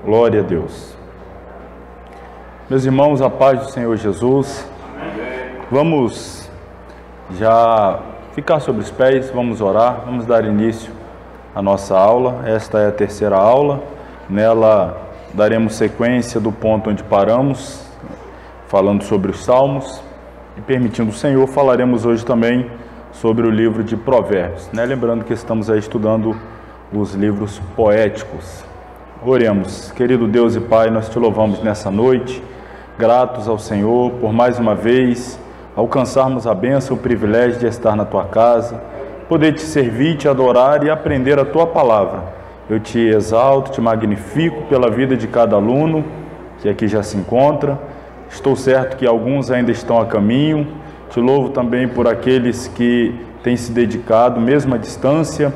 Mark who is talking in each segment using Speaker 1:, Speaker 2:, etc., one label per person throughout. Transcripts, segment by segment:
Speaker 1: Glória a Deus. Meus irmãos, a paz do Senhor Jesus. Vamos já ficar sobre os pés, vamos orar, vamos dar início à nossa aula. Esta é a terceira aula. Nela daremos sequência do ponto onde paramos, falando sobre os Salmos. E permitindo o Senhor, falaremos hoje também sobre o livro de Provérbios, né? Lembrando que estamos aí estudando os livros poéticos. Oremos. Querido Deus e Pai, nós te louvamos nessa noite, gratos ao Senhor por mais uma vez alcançarmos a bênção, o privilégio de estar na tua casa, poder te servir, te adorar e aprender a tua palavra. Eu te exalto, te magnifico pela vida de cada aluno que aqui já se encontra. Estou certo que alguns ainda estão a caminho. Te louvo também por aqueles que têm se dedicado, mesmo à distância,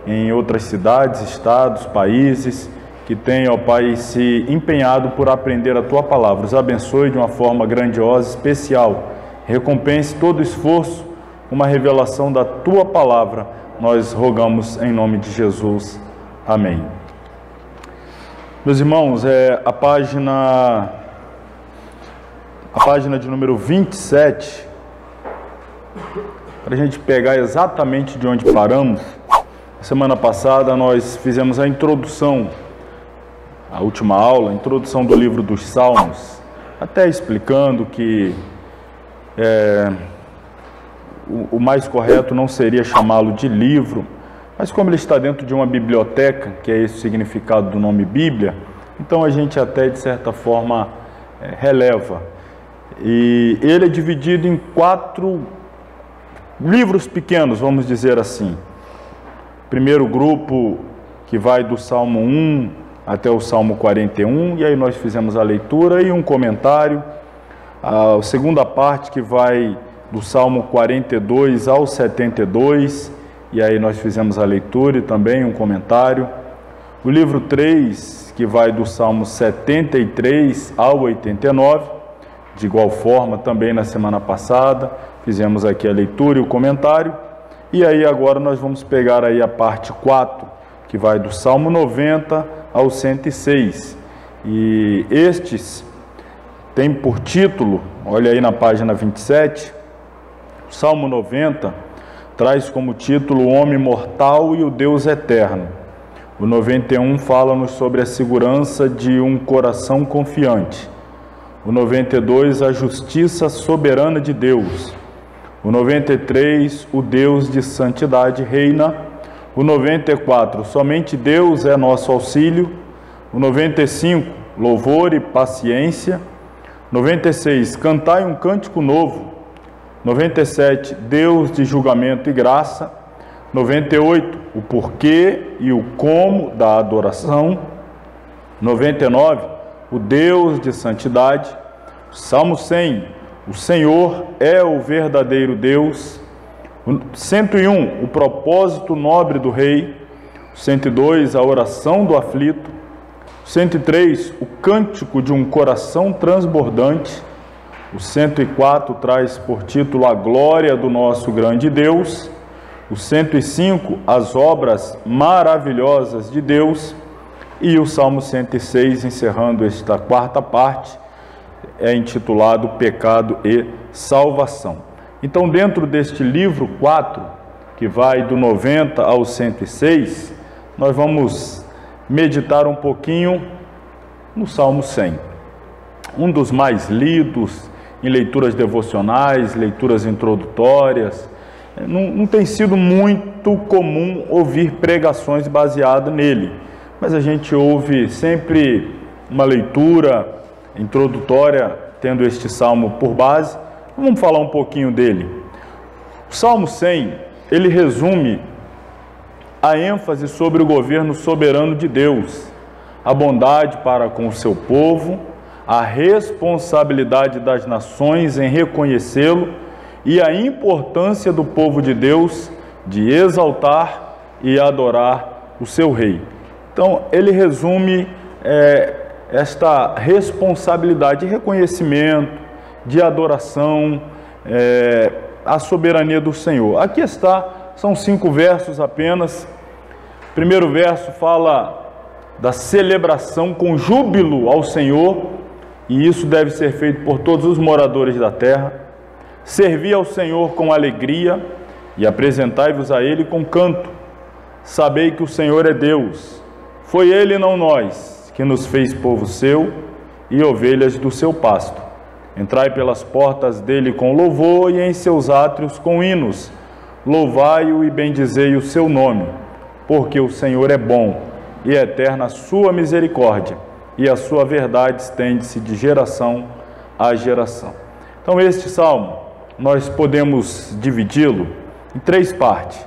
Speaker 1: em outras cidades, estados, países, que têm, ó Pai, se empenhado por aprender a Tua Palavra. Os abençoe de uma forma grandiosa, especial. Recompense todo o esforço com uma revelação da Tua Palavra. Nós rogamos em nome de Jesus. Amém. Meus irmãos, a página de número 27, para a gente pegar exatamente de onde paramos. Semana passada nós fizemos a introdução, a última aula, a introdução do livro dos Salmos, até explicando que o mais correto não seria chamá-lo de livro, mas como ele está dentro de uma biblioteca, que é esse o significado do nome Bíblia, então a gente até de certa forma releva. E ele é dividido em 4 livros pequenos, vamos dizer assim. Primeiro grupo, que vai do Salmo 1 até o Salmo 41, e aí nós fizemos a leitura e um comentário. A segunda parte, que vai do Salmo 42 ao 72, e aí nós fizemos a leitura e também um comentário. O livro 3, que vai do Salmo 73 ao 89, de igual forma, também na semana passada, fizemos aqui a leitura e o comentário. E aí agora nós vamos pegar aí a parte 4, que vai do Salmo 90 ao 106. E estes têm por título, olha aí na página 27, o Salmo 90 traz como título o Homem Mortal e o Deus Eterno. O 91 fala-nos sobre a segurança de um coração confiante. O 92, a justiça soberana de Deus. O 93, o Deus de santidade reina. O 94, somente Deus é nosso auxílio. O 95, louvor e paciência. 96, cantai um cântico novo. 97, Deus de julgamento e graça. 98, o porquê e o como da adoração. 99, o Deus de santidade. Salmo 100, o Senhor é o verdadeiro Deus. 101, o propósito nobre do rei. 102, a oração do aflito. 103, o cântico de um coração transbordante. O 104 traz por título a glória do nosso grande Deus. O 105, as obras maravilhosas de Deus. E o Salmo 106, encerrando esta quarta parte, é intitulado Pecado e Salvação. Então, dentro deste livro 4, que vai do 90 ao 106, nós vamos meditar um pouquinho no Salmo 100. Um dos mais lidos em leituras devocionais, leituras introdutórias. Não tem sido muito comum ouvir pregações baseadas nele, mas a gente ouve sempre uma leitura introdutória tendo este salmo por base. Vamos falar um pouquinho dele. O Salmo 100, ele resume a ênfase sobre o governo soberano de Deus, a bondade para com o seu povo, a responsabilidade das nações em reconhecê-lo e a importância do povo de Deus de exaltar e adorar o seu rei. Então, ele resume esta responsabilidade de reconhecimento, de adoração, à soberania do Senhor. Aqui está, são 5 versos apenas. O primeiro verso fala da celebração com júbilo ao Senhor, e isso deve ser feito por todos os moradores da terra. Servi ao Senhor com alegria e apresentai-vos a Ele com canto. Sabei que o Senhor é Deus. Foi Ele, não nós, que nos fez povo seu e ovelhas do seu pasto. Entrai pelas portas dele com louvor e em seus átrios com hinos. Louvai-o e bendizei o seu nome, porque o Senhor é bom e é eterna a sua misericórdia, e a sua verdade estende-se de geração a geração. Então este salmo, nós podemos dividi-lo em 3 partes.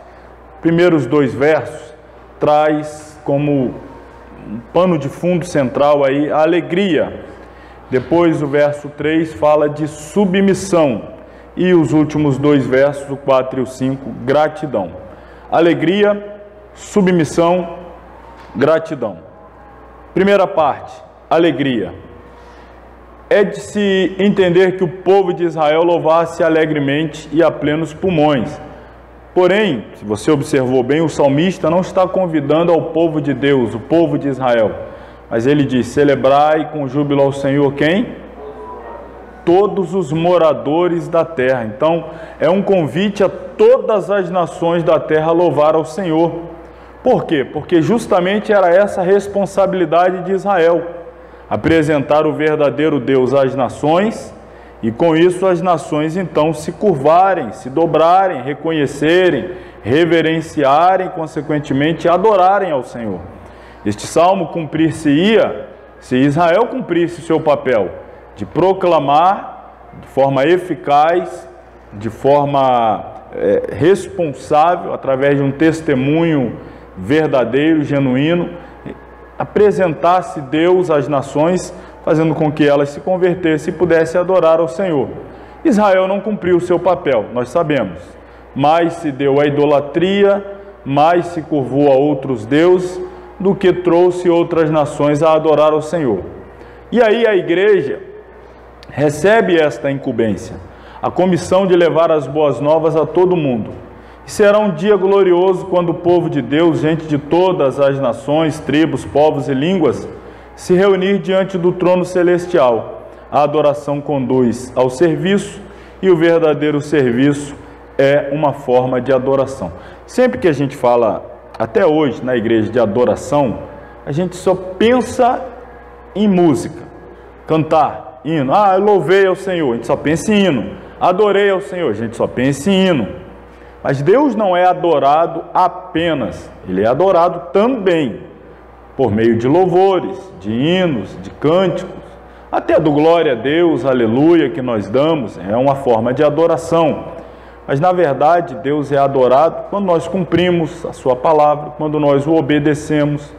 Speaker 1: Primeiros 2 versos traz como um pano de fundo central aí a alegria. Depois o verso 3 fala de submissão. E os últimos 2 versos, o 4 e o 5, gratidão. Alegria, submissão, gratidão. Primeira parte, alegria. É de se entender que o povo de Israel louvasse alegremente e a plenos pulmões. Porém, se você observou bem, o salmista não está convidando ao povo de Deus, o povo de Israel. Mas ele diz, celebrai com júbilo ao Senhor quem? Todos os moradores da terra. Então, é um convite a todas as nações da terra a louvar ao Senhor. Por quê? Porque justamente era essa a responsabilidade de Israel, apresentar o verdadeiro Deus às nações, e com isso as nações então se curvarem, se dobrarem, reconhecerem, reverenciarem, consequentemente adorarem ao Senhor. Este salmo cumprir-se-ia se Israel cumprisse seu papel de proclamar de forma eficaz, de forma responsável, através de um testemunho verdadeiro, genuíno, apresentasse Deus às nações, fazendo com que elas se convertessem e pudessem adorar ao Senhor. Israel não cumpriu o seu papel, nós sabemos. Mais se deu à idolatria, mais se curvou a outros deuses, do que trouxe outras nações a adorar ao Senhor. E aí a igreja recebe esta incumbência, a comissão de levar as boas novas a todo mundo. E será um dia glorioso quando o povo de Deus, gente de todas as nações, tribos, povos e línguas, se reunir diante do trono celestial. A adoração conduz ao serviço e o verdadeiro serviço é uma forma de adoração. Sempre que a gente fala, até hoje na igreja, de adoração, a gente só pensa em música, cantar, hino. Eu louvei ao Senhor, a gente só pensa em hino. Adorei ao Senhor, a gente só pensa em hino. Mas Deus não é adorado apenas, Ele é adorado também por meio de louvores, de hinos, de cânticos, até do glória a Deus, aleluia, que nós damos, é uma forma de adoração. Mas na verdade Deus é adorado quando nós cumprimos a sua palavra, quando nós o obedecemos,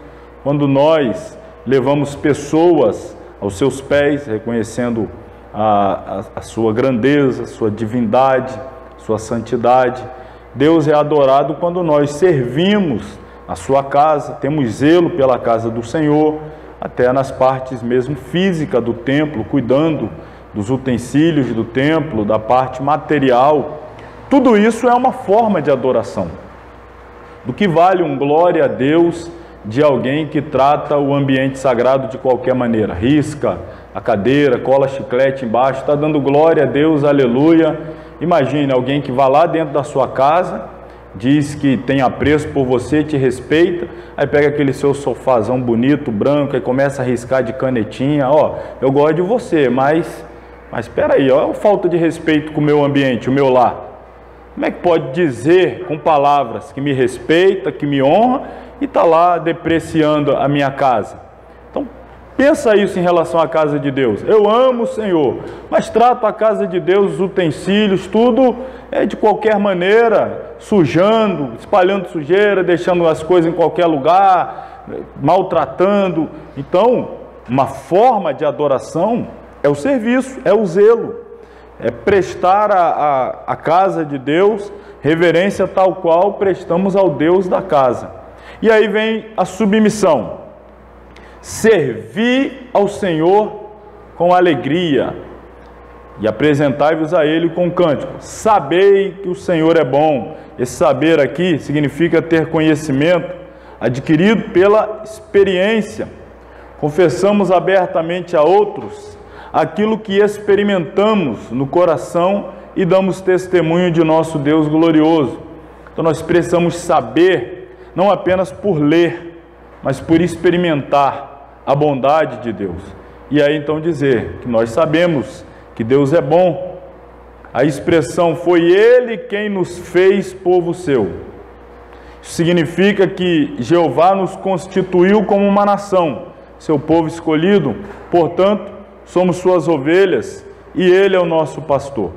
Speaker 1: quando nós levamos pessoas aos seus pés, reconhecendo a sua grandeza, a sua divindade, a sua santidade. Deus é adorado quando nós servimos a sua casa, temos zelo pela casa do Senhor, até nas partes mesmo físicas do templo, cuidando dos utensílios do templo, da parte material. Tudo isso é uma forma de adoração. Do que vale um glória a Deus de alguém que trata o ambiente sagrado de qualquer maneira? Risca a cadeira, cola chiclete embaixo, está dando glória a Deus, aleluia. Imagine alguém que vai lá dentro da sua casa, diz que tem apreço por você, te respeita, aí pega aquele seu sofazão bonito, branco, e começa a riscar de canetinha. Eu gosto de você, mas espera aí, é falta de respeito com o meu ambiente, o meu lar. Como é que pode dizer com palavras que me respeita, que me honra, e está lá depreciando a minha casa? Então, pensa isso em relação à casa de Deus. Eu amo o Senhor, mas trato a casa de Deus, os utensílios, tudo de qualquer maneira, sujando, espalhando sujeira, deixando as coisas em qualquer lugar, maltratando. Então, uma forma de adoração é o serviço, é o zelo, é prestar à casa de Deus reverência tal qual prestamos ao Deus da casa. E aí vem a submissão. Servir ao Senhor com alegria e apresentai-vos a Ele com cântico. Sabei que o Senhor é bom. Esse saber aqui significa ter conhecimento adquirido pela experiência. Confessamos abertamente a outros aquilo que experimentamos no coração e damos testemunho de nosso Deus glorioso. Então nós precisamos saber, não apenas por ler, mas por experimentar a bondade de Deus. E aí então dizer que nós sabemos que Deus é bom. A expressão foi Ele quem nos fez povo seu. Isso significa que Jeová nos constituiu como uma nação, seu povo escolhido, portanto, somos suas ovelhas e Ele é o nosso pastor.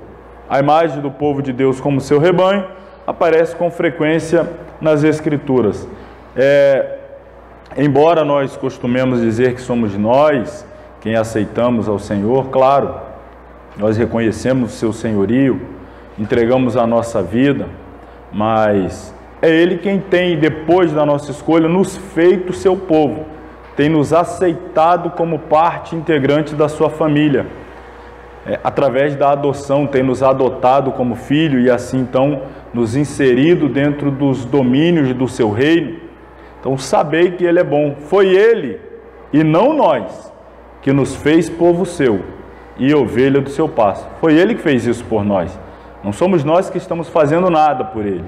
Speaker 1: A imagem do povo de Deus como seu rebanho aparece com frequência nas Escrituras. Embora nós costumemos dizer que somos nós quem aceitamos ao Senhor, claro, nós reconhecemos o seu senhorio, entregamos a nossa vida, mas é Ele quem tem, depois da nossa escolha, nos feito seu povo, tem nos aceitado como parte integrante da sua família, através da adoção, tem nos adotado como filho e assim então nos inserido dentro dos domínios do seu reino. Então sabei que Ele é bom, foi Ele e não nós que nos fez povo seu e ovelha do seu pasto. Foi Ele que fez isso por nós, não somos nós que estamos fazendo nada por Ele,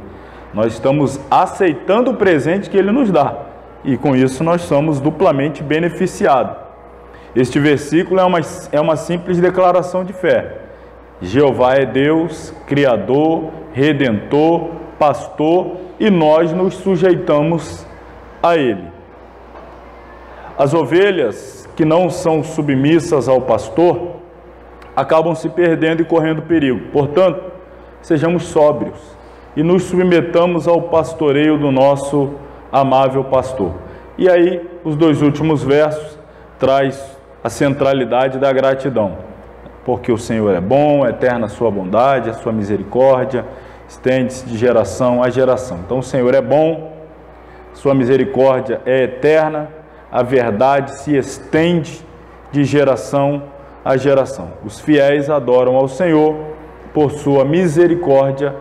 Speaker 1: nós estamos aceitando o presente que Ele nos dá e com isso nós somos duplamente beneficiados. Este versículo é uma simples declaração de fé. Jeová é Deus, Criador, Redentor, Pastor e nós nos sujeitamos a Ele. As ovelhas que não são submissas ao pastor acabam se perdendo e correndo perigo. Portanto, sejamos sóbrios e nos submetamos ao pastoreio do nosso amável pastor. E aí, os dois últimos versos traz a centralidade da gratidão. Porque o Senhor é bom, eterna a sua bondade, a sua misericórdia, estende-se de geração a geração. Então o Senhor é bom, sua misericórdia é eterna, a verdade se estende de geração a geração. Os fiéis adoram ao Senhor por sua misericórdia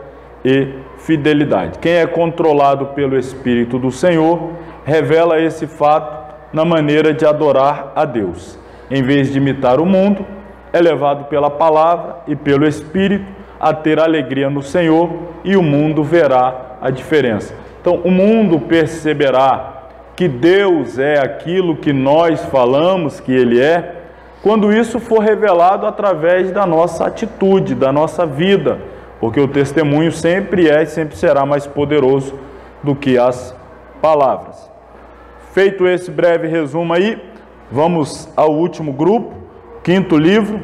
Speaker 1: e fidelidade. Quem é controlado pelo Espírito do Senhor revela esse fato na maneira de adorar a Deus. Em vez de imitar o mundo, é levado pela palavra e pelo Espírito a ter alegria no Senhor e o mundo verá a diferença. Então, o mundo perceberá que Deus é aquilo que nós falamos que Ele é, quando isso for revelado através da nossa atitude, da nossa vida, porque o testemunho sempre é e sempre será mais poderoso do que as palavras. Feito esse breve resumo aí, vamos ao último grupo, quinto livro,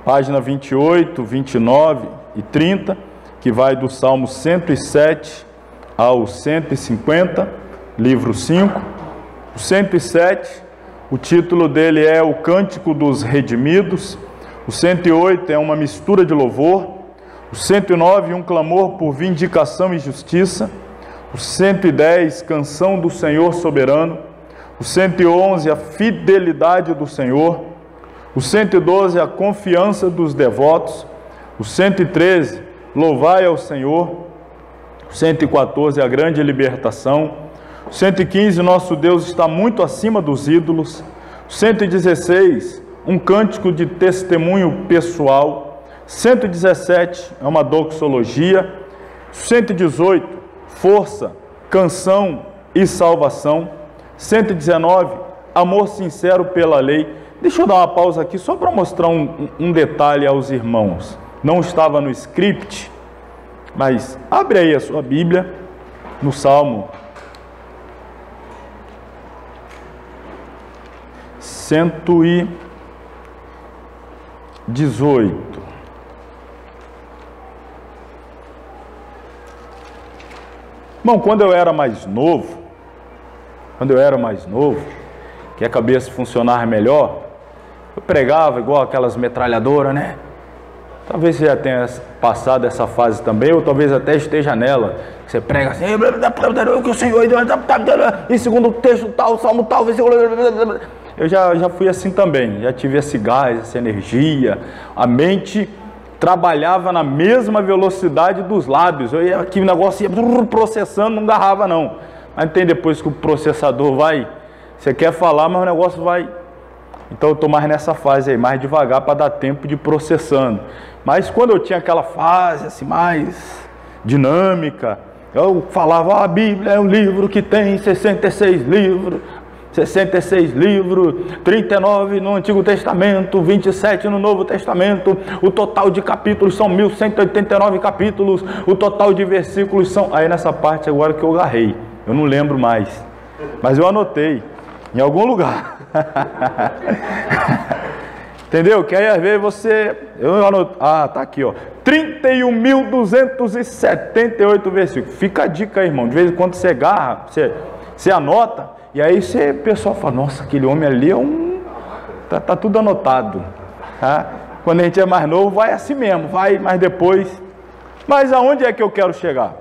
Speaker 1: página 28, 29 e 30, que vai do Salmo 107 ao 150, livro 5. O 107, o título dele é O Cântico dos Redimidos. O 108 é uma mistura de louvor. O 109, um clamor por vindicação e justiça. O 110, canção do Senhor soberano. O 111, a fidelidade do Senhor. O 112, a confiança dos devotos. O 113, louvai ao Senhor. O 114, a grande libertação. O 115, nosso Deus está muito acima dos ídolos. O 116, um cântico de testemunho pessoal. 117, é uma doxologia. 118, força, canção e salvação. 119, amor sincero pela lei. Deixa eu dar uma pausa aqui só para mostrar um detalhe aos irmãos. Não estava no script, mas abre aí a sua Bíblia no Salmo 118. Bom, quando eu era mais novo, que a cabeça funcionava melhor, eu pregava igual aquelas metralhadoras, né? Talvez você já tenha passado essa fase também, ou talvez até esteja nela. Você prega assim, que o Senhor, e segundo o texto tal, salmo tal, versículo. Eu já fui assim também, já tive esse gás, essa energia. A mente trabalhava na mesma velocidade dos lábios. Eu ia aqui, o negócio ia processando, não agarrava não. Mas tem depois que o processador vai, você quer falar, mas o negócio vai. Então eu estou mais nessa fase aí, mais devagar para dar tempo de ir processando. Mas quando eu tinha aquela fase assim, mais dinâmica, eu falava, a Bíblia é um livro que tem 66 livros, 39 no Antigo Testamento, 27 no Novo Testamento, o total de capítulos são 1189 capítulos, o total de versículos são... Aí nessa parte agora que eu agarrei, eu não lembro mais, mas eu anotei em algum lugar. Entendeu? Que aí às vezes você... tá aqui, ó. 31.278 versículos. Fica a dica aí, irmão. De vez em quando você agarra, você anota, e aí o pessoal fala, nossa, aquele homem ali é um... Tá tudo anotado. Tá? Quando a gente é mais novo, vai assim mesmo, vai, mas depois... Mas aonde é que eu quero chegar?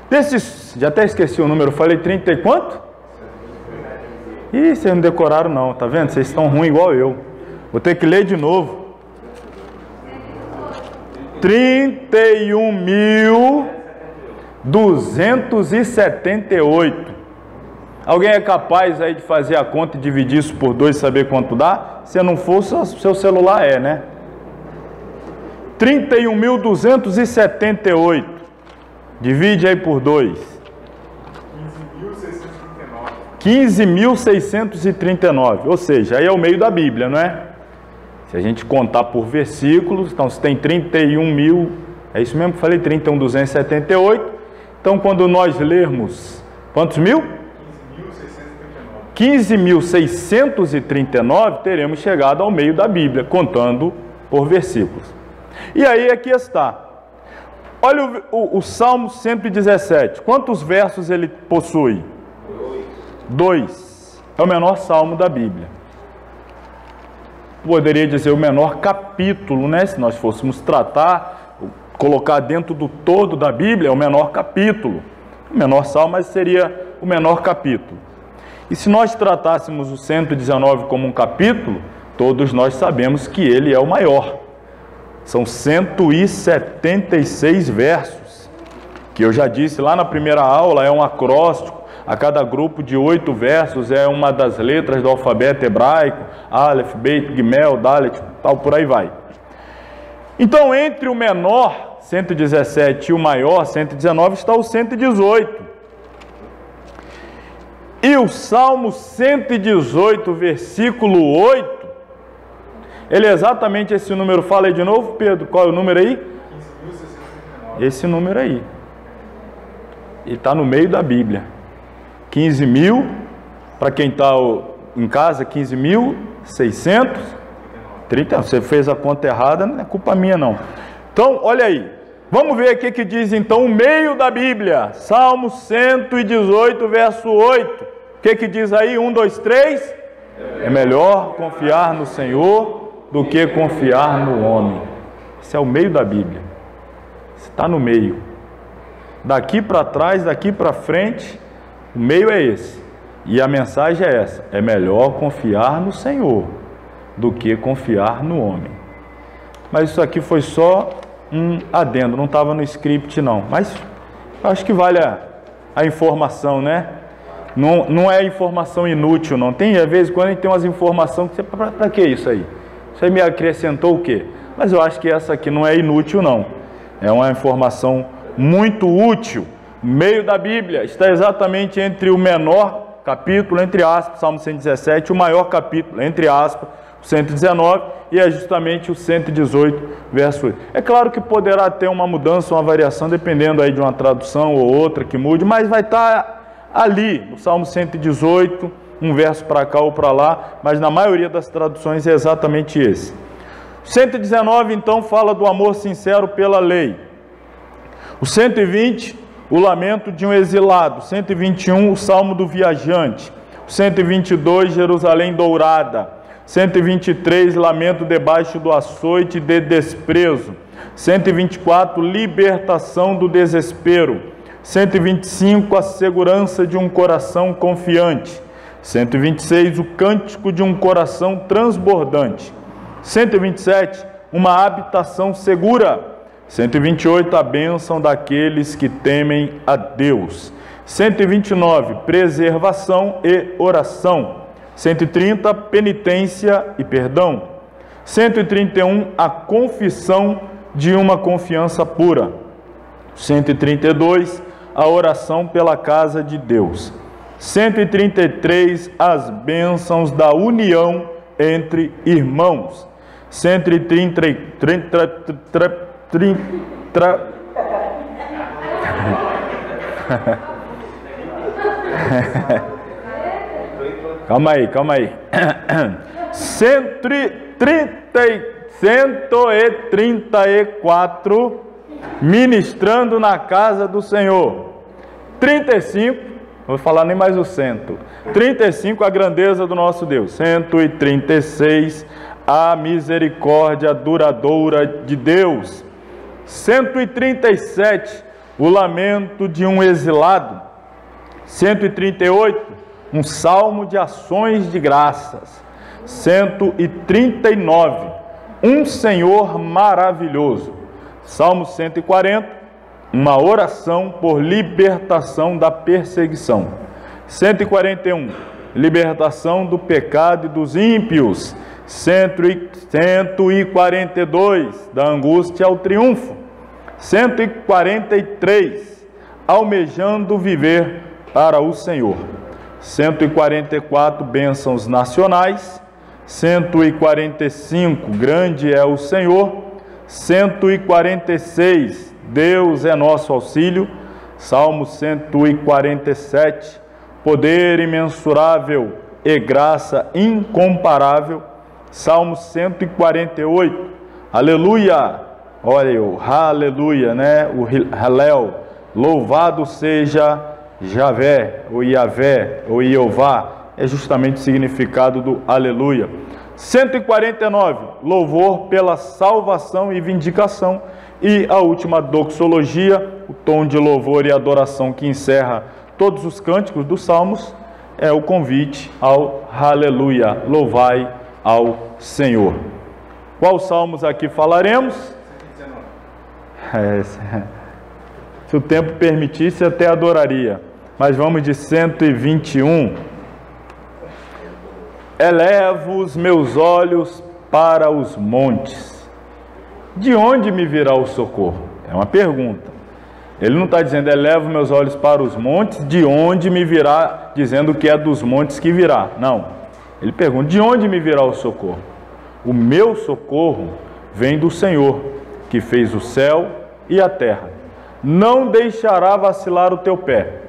Speaker 1: Desses... Já até esqueci o número, falei 30 e quanto? Ih, vocês não decoraram não, tá vendo? Vocês estão ruins igual eu. Vou ter que ler de novo. 31.278. Alguém é capaz aí de fazer a conta e dividir isso por 2 e saber quanto dá? Se não for, seu celular né? 31.278. Divide aí por 2. 15.639. Ou seja, aí é o meio da Bíblia, não é? Se a gente contar por versículos, então se tem 31.000, é isso mesmo que eu falei, 31.278. Então quando nós lermos, quantos mil? 15.639, teremos chegado ao meio da Bíblia, contando por versículos. E aí aqui está. Olha o Salmo 117. Quantos versos ele possui? 2. É o menor salmo da Bíblia. Poderia dizer o menor capítulo, né? Se nós fôssemos tratar, colocar dentro do todo da Bíblia, é o menor capítulo. O menor salmo, mas seria o menor capítulo. E se nós tratássemos o 119 como um capítulo, todos nós sabemos que ele é o maior. São 176 versos, que eu já disse lá na primeira aula, é um acróstico. A cada grupo de 8 versos é uma das letras do alfabeto hebraico, Aleph, Beit, Gimel, Dalet, tal, por aí vai. Então, entre o menor, 117, e o maior, 119, está o 118. E o Salmo 118, versículo 8, ele é exatamente esse número. Fala aí de novo, Pedro, qual é o número aí? 15.639. Esse número aí. Ele está no meio da Bíblia. 15.000, para quem está em casa, 15.630. Você fez a conta errada, não é culpa minha não. Então, olha aí. Vamos ver aqui que diz então o meio da Bíblia. Salmo 118, verso 8. O que diz aí? 1, 2, 3. É melhor confiar no Senhor do que confiar no homem. Esse é o meio da Bíblia. Está no meio. Daqui para trás, daqui para frente, o meio é esse. E a mensagem é essa: é melhor confiar no Senhor do que confiar no homem. Mas isso aqui foi só um adendo, não estava no script não. Mas acho que vale a informação, né? Não é informação inútil não. Tem, às vezes, quando a gente tem umas informações que você, para que isso aí? Isso aí me acrescentou o quê? Mas eu acho que essa aqui não é inútil não. É uma informação muito útil. O meio da Bíblia está exatamente entre o menor capítulo, entre aspas, Salmo 117, e o maior capítulo, entre aspas, o 119, e é justamente o 118, verso 8. É claro que poderá ter uma mudança, uma variação, dependendo aí de uma tradução ou outra que mude, mas vai estar ali, no Salmo 118, um verso para cá ou para lá, mas na maioria das traduções é exatamente esse. 119, então, fala do amor sincero pela lei. O 120, o lamento de um exilado. 121, o salmo do viajante. 122, Jerusalém dourada. 123, lamento debaixo do açoite de desprezo. 124, libertação do desespero. 125, a segurança de um coração confiante. 126, o cântico de um coração transbordante. 127, uma habitação segura. 128, a bênção daqueles que temem a Deus. 129, preservação e oração. 130, penitência e perdão. 131, a confissão de uma confiança pura. 132, a oração pela casa de Deus. 133, as bênçãos da união entre irmãos. 130, calma aí. 134, ministrando na casa do Senhor. 35, não vou falar nem mais o 100. 35, a grandeza do nosso Deus. 136, a misericórdia duradoura de Deus. 137, o lamento de um exilado. 138, um salmo de ações de graças. 139, um Senhor maravilhoso. Salmo 140, uma oração por libertação da perseguição. 141, libertação do pecado e dos ímpios. 142, da angústia ao triunfo. 143, almejando viver para o Senhor. 144, bênçãos nacionais. 145, grande é o Senhor. 146, Deus é nosso auxílio. Salmo 147, poder imensurável e graça incomparável. Salmo 148, aleluia, olha o aleluia, né? O Halel, louvado seja Javé, ou Iavé, ou Iová, é justamente o significado do aleluia. 149, louvor pela salvação e vindicação. E a última doxologia, o tom de louvor e adoração que encerra todos os cânticos dos salmos, é o convite ao aleluia, louvai ao Senhor. Quais salmos aqui falaremos? 119. Se o tempo permitisse, até adoraria. Mas vamos de 121. Elevo os meus olhos para os montes. De onde me virá o socorro? É uma pergunta. Ele não está dizendo, elevo meus olhos para os montes, de onde me virá, dizendo que é dos montes que virá. Não. Ele pergunta, de onde me virá o socorro? O meu socorro vem do Senhor, que fez o céu e a terra. Não deixará vacilar o teu pé.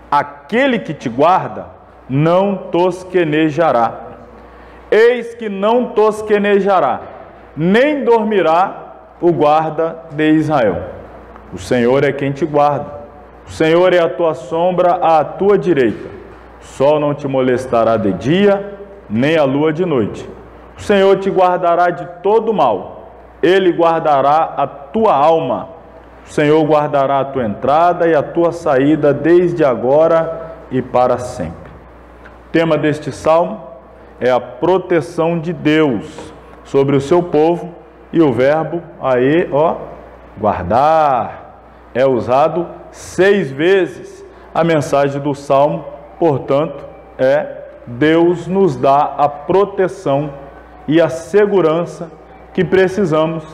Speaker 1: Aquele que te guarda não tosquenejará. Eis que não tosquenejará, nem dormirá o guarda de Israel. O Senhor é quem te guarda. O Senhor é a tua sombra à tua direita. O sol não te molestará de dia, nem a lua de noite. O Senhor te guardará de todo mal. Ele guardará a tua alma. O Senhor guardará a tua entrada e a tua saída desde agora e para sempre. O tema deste salmo é a proteção de Deus sobre o seu povo, e o verbo aí, guardar, é usado 6 vezes. A mensagem do salmo, portanto, é: Deus nos dá a proteção e a segurança que precisamos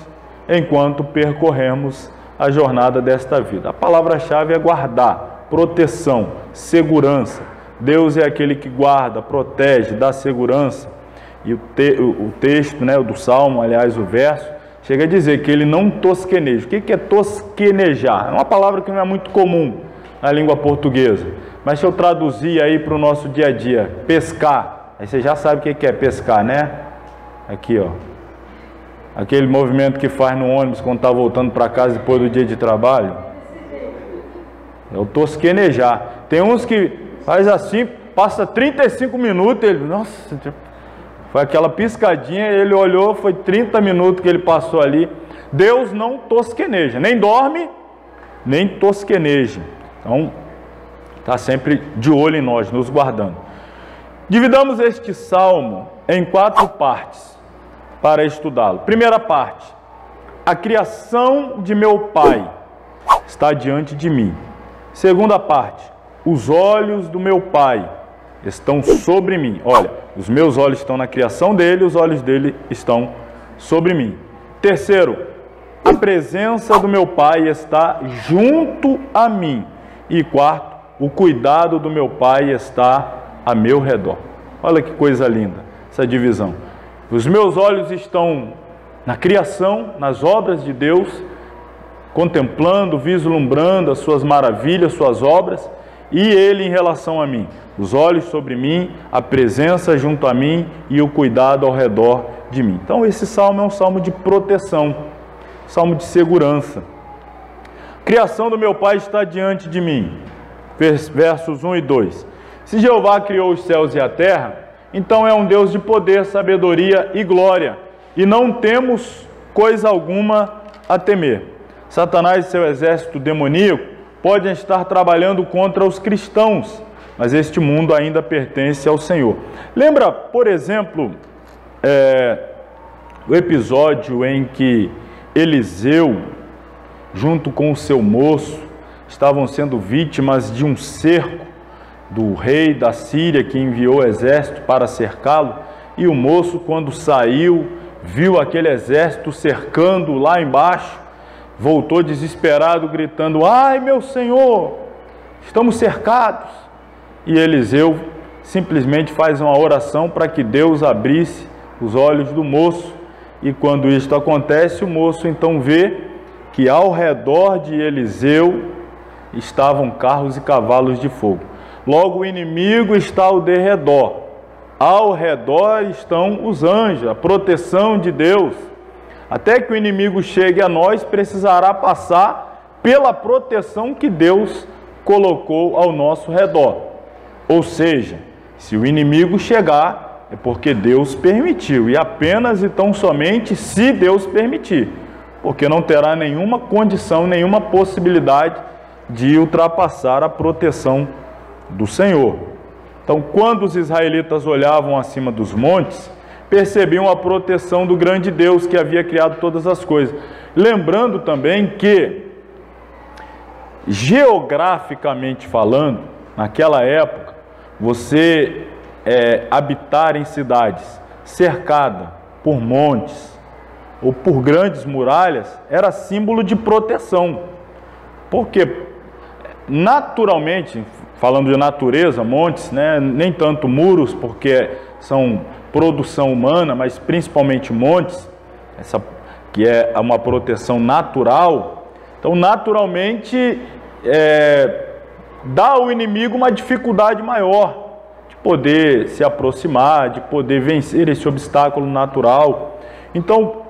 Speaker 1: enquanto percorremos a jornada desta vida. A palavra-chave é guardar, proteção, segurança. Deus é aquele que guarda, protege, dá segurança. E o texto, né, do Salmo, aliás, o verso, chega a dizer que ele não tosqueneja. O que é tosquenejar? É uma palavra que não é muito comum na língua portuguesa. Mas se eu traduzir aí para o nosso dia a dia, pescar, aí você já sabe o que é pescar, né? Aqui, ó. Aquele movimento que faz no ônibus quando está voltando para casa depois do dia de trabalho. É o tosquenejar. Tem uns que faz assim, passa 35 minutos, ele, nossa, foi aquela piscadinha, ele olhou, foi 30 minutos que ele passou ali. Deus não tosqueneja, nem dorme, nem tosqueneja. Então, está sempre de olho em nós, nos guardando. Dividamos este salmo em 4 partes para estudá-lo. Primeira parte: a criação de meu Pai está diante de mim. Segunda parte: os olhos do meu Pai estão sobre mim. Olha, os meus olhos estão na criação dele, os olhos dele estão sobre mim. Terceiro, a presença do meu Pai está junto a mim. E quarto, o cuidado do meu Pai está a meu redor. Olha que coisa linda essa divisão. Os meus olhos estão na criação, nas obras de Deus, contemplando, vislumbrando as suas maravilhas, suas obras, e Ele em relação a mim. Os olhos sobre mim, a presença junto a mim e o cuidado ao redor de mim. Então esse salmo é um salmo de proteção, salmo de segurança. A criação do meu Pai está diante de mim. Versos 1 e 2. Se Jeová criou os céus e a terra, então é um Deus de poder, sabedoria e glória, e não temos coisa alguma a temer. Satanás e seu exército demoníaco podem estar trabalhando contra os cristãos, mas este mundo ainda pertence ao Senhor. Lembra, por exemplo, o episódio em que Eliseu, junto com o seu moço, estavam sendo vítimas de um cerco do rei da Síria, que enviou o exército para cercá-lo, e o moço, quando saiu, viu aquele exército cercando lá embaixo, voltou desesperado, gritando: ai meu Senhor, estamos cercados. E Eliseu simplesmente faz uma oração para que Deus abrisse os olhos do moço, e quando isto acontece, o moço então vê que ao redor de Eliseu estavam carros e cavalos de fogo. Logo o inimigo está ao derredor, ao redor estão os anjos, a proteção de Deus. Até que o inimigo chegue a nós, precisará passar pela proteção que Deus colocou ao nosso redor. Ou seja, se o inimigo chegar, é porque Deus permitiu, e apenas e tão somente se Deus permitir, porque não terá nenhuma condição, nenhuma possibilidade de ultrapassar a proteção do Senhor. Então, quando os israelitas olhavam acima dos montes, percebiam a proteção do grande Deus que havia criado todas as coisas. Lembrando também que, geograficamente falando, naquela época, você habitar em cidades cercada por montes ou por grandes muralhas era símbolo de proteção. Porque, naturalmente, falando de natureza, montes, né, nem tanto muros, porque são produção humana, mas principalmente montes, que é uma proteção natural. Então, naturalmente, dá ao inimigo uma dificuldade maior de poder se aproximar, de poder vencer esse obstáculo natural. Então,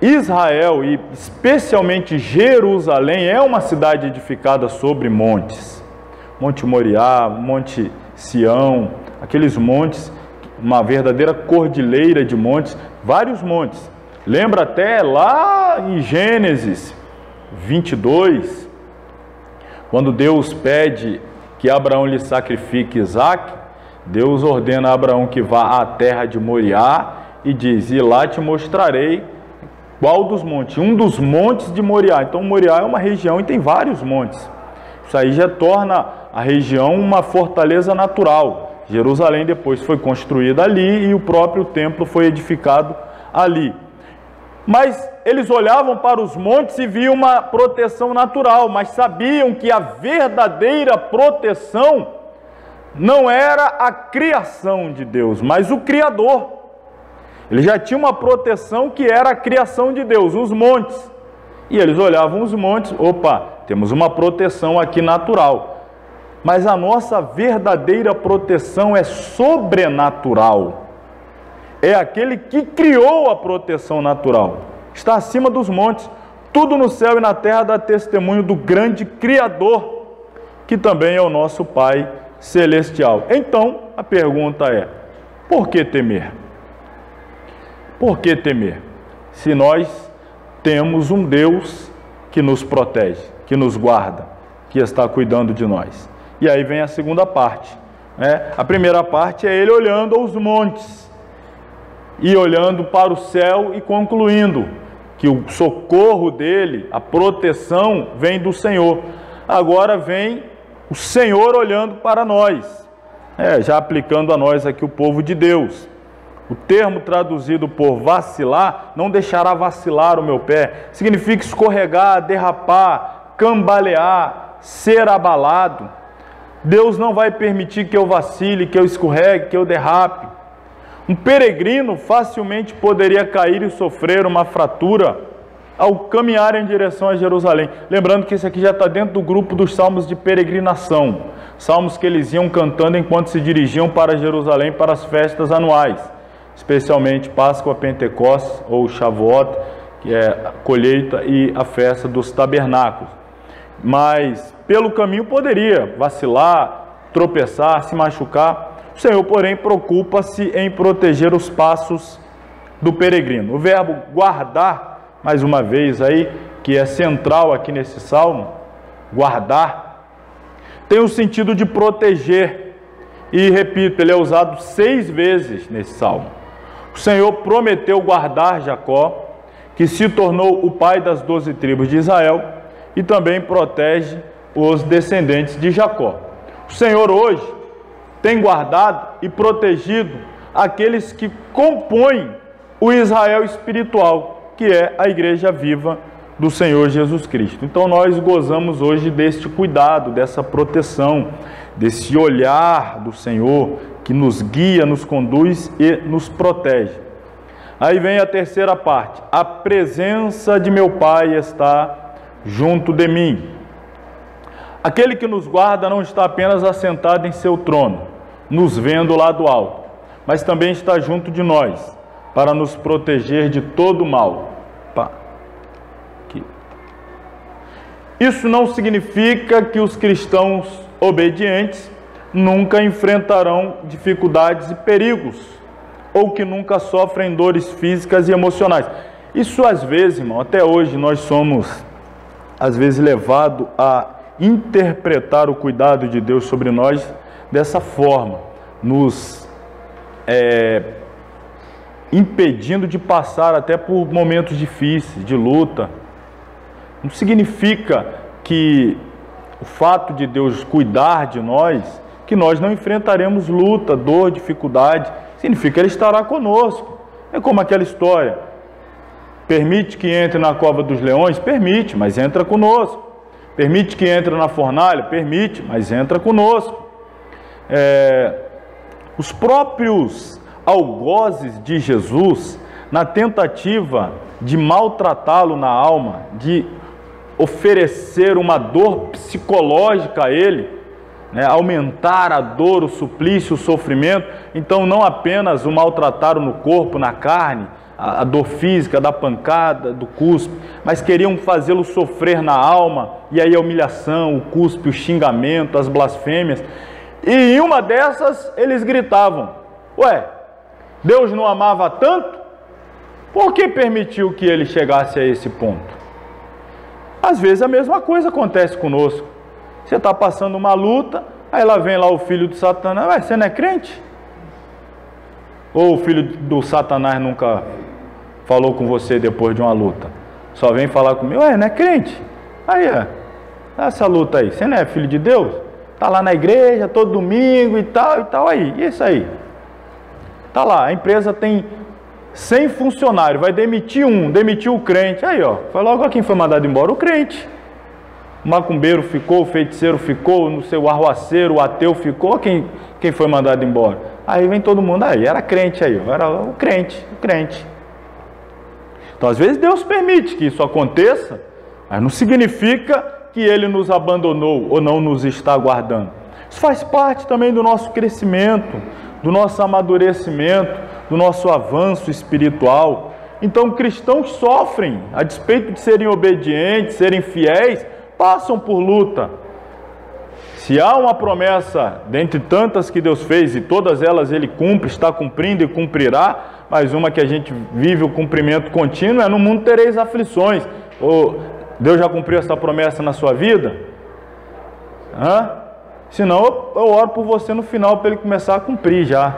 Speaker 1: Israel, e especialmente Jerusalém, é uma cidade edificada sobre montes. Monte Moriá, Monte Sião, aqueles montes, uma verdadeira cordilheira de montes, vários montes. Lembra até lá em Gênesis 22, quando Deus pede que Abraão lhe sacrifique Isaque, Deus ordena a Abraão que vá à terra de Moriá e diz: e lá te mostrarei qual dos montes? Um dos montes de Moriá. Então Moriá é uma região e tem vários montes. Isso aí já torna a região uma fortaleza natural. Jerusalém depois foi construída ali e o próprio templo foi edificado ali. Mas eles olhavam para os montes e viam uma proteção natural, mas sabiam que a verdadeira proteção não era a criação de Deus, mas o Criador. Ele já tinha uma proteção que era a criação de Deus, os montes. E eles olhavam os montes, opa, temos uma proteção aqui natural. Mas a nossa verdadeira proteção é sobrenatural. É aquele que criou a proteção natural. Está acima dos montes. Tudo no céu e na terra dá testemunho do grande Criador, que também é o nosso Pai Celestial. Então, a pergunta é: por que temer? Por que temer? Se nós temos um Deus que nos protege, que nos guarda, que está cuidando de nós. E aí vem a segunda parte. A primeira parte é ele olhando aos montes e olhando para o céu e concluindo que o socorro dele, a proteção, vem do Senhor. Agora vem o Senhor olhando para nós, já aplicando a nós aqui o povo de Deus. O termo traduzido por vacilar, não deixará vacilar o meu pé, significa escorregar, derrapar, cambalear, ser abalado. Deus não vai permitir que eu vacile, que eu escorregue, que eu derrape. Um peregrino facilmente poderia cair e sofrer uma fratura ao caminhar em direção a Jerusalém. Lembrando que esse aqui já está dentro do grupo dos salmos de peregrinação, salmos que eles iam cantando enquanto se dirigiam para Jerusalém para as festas anuais, especialmente Páscoa, Pentecostes ou Shavuot, que é a colheita, e a festa dos tabernáculos. Mas pelo caminho poderia vacilar, tropeçar, se machucar. O Senhor, porém, preocupa-se em proteger os passos do peregrino. O verbo guardar, mais uma vez aí, que é central aqui nesse salmo, guardar, tem o sentido de proteger. E, repito, ele é usado 6 vezes nesse salmo. O Senhor prometeu guardar Jacó, que se tornou o pai das 12 tribos de Israel, e também protege os descendentes de Jacó. O Senhor hoje tem guardado e protegido aqueles que compõem o Israel espiritual, que é a igreja viva do Senhor Jesus Cristo. Então nós gozamos hoje deste cuidado, dessa proteção, desse olhar do Senhor que nos guia, nos conduz e nos protege. Aí vem a terceira parte: a presença de meu Pai está junto de mim. Aquele que nos guarda não está apenas assentado em seu trono, nos vendo lá do alto, mas também está junto de nós, para nos proteger de todo mal. Isso não significa que os cristãos obedientes nunca enfrentarão dificuldades e perigos, ou que nunca sofrem dores físicas e emocionais. Isso às vezes, irmão, até hoje nós somos, às vezes, levados a interpretar o cuidado de Deus sobre nós dessa forma, nos impedindo de passar até por momentos difíceis, de luta. Não significa que o fato de Deus cuidar de nós, que nós não enfrentaremos luta, dor, dificuldade. Significa que Ele estará conosco. É como aquela história: permite que entre na cova dos leões? Permite, mas entra conosco. Permite que entre na fornalha? Permite, mas entra conosco. Os próprios algozes de Jesus, na tentativa de maltratá-lo na alma, de oferecer uma dor psicológica a ele, aumentar a dor, o suplício, o sofrimento, então não apenas o maltrataram no corpo, na carne, a dor física, da pancada, do cuspe, mas queriam fazê-lo sofrer na alma, e aí a humilhação, o cuspe, o xingamento, as blasfêmias. E em uma dessas eles gritavam: ué, Deus não amava tanto? Por que permitiu que ele chegasse a esse ponto? Às vezes a mesma coisa acontece conosco. Você está passando uma luta, aí lá vem lá o filho de Satanás: ué, você não é crente? Ou o filho do Satanás nunca falou com você depois de uma luta? Só vem falar comigo: ué, não é crente? Aí, essa luta aí, você não é filho de Deus? Está lá na igreja todo domingo e tal, aí, e isso aí? Está lá, a empresa tem 100 funcionários, vai demitir demitiu o crente. Aí, foi logo quem foi mandado embora: o crente. O macumbeiro ficou, o feiticeiro ficou, no seu arruaceiro, o ateu ficou. Quem foi mandado embora? Aí vem todo mundo: aí, era crente aí, era o crente. Então, às vezes Deus permite que isso aconteça, mas não significa que Ele nos abandonou ou não nos está guardando. Isso faz parte também do nosso crescimento, do nosso amadurecimento, do nosso avanço espiritual. Então, cristãos sofrem, a despeito de serem obedientes, serem fiéis, passam por luta. Se há uma promessa, dentre tantas que Deus fez, e todas elas Ele cumpre, está cumprindo e cumprirá, mas uma que a gente vive o cumprimento contínuo é: no mundo tereis aflições. Deus já cumpriu essa promessa na sua vida? Senão eu oro por você no final para Ele começar a cumprir já.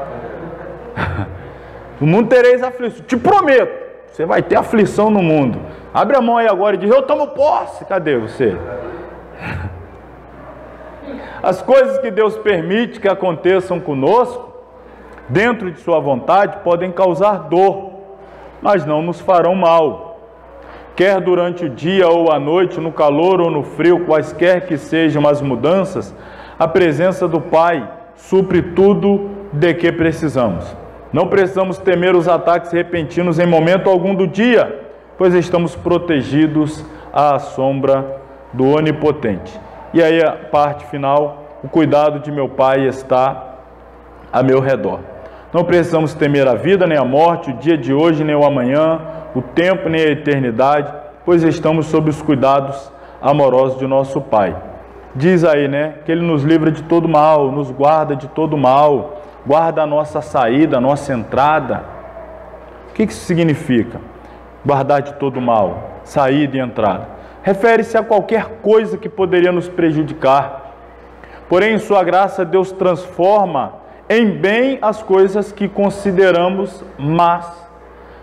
Speaker 1: No mundo tereis aflições. Te prometo, você vai ter aflição no mundo. Abre a mão aí agora e diz: eu tomo posse. Cadê você? As coisas que Deus permite que aconteçam conosco, dentro de sua vontade, podem causar dor, mas não nos farão mal. Quer durante o dia ou a noite, no calor ou no frio, quaisquer que sejam as mudanças, a presença do Pai supre tudo de que precisamos. Não precisamos temer os ataques repentinos em momento algum do dia, pois estamos protegidos à sombra do Onipotente. E aí a parte final, o cuidado de meu Pai está a meu redor. Não precisamos temer a vida, nem a morte, o dia de hoje, nem o amanhã, o tempo, nem a eternidade, pois estamos sob os cuidados amorosos de nosso Pai. Diz aí, que Ele nos livra de todo mal, nos guarda de todo mal, guarda a nossa saída, a nossa entrada. O que isso significa? Guardar de todo mal, saída e entrada. Refere-se a qualquer coisa que poderia nos prejudicar. Porém, em sua graça, Deus transforma em bem as coisas que consideramos más.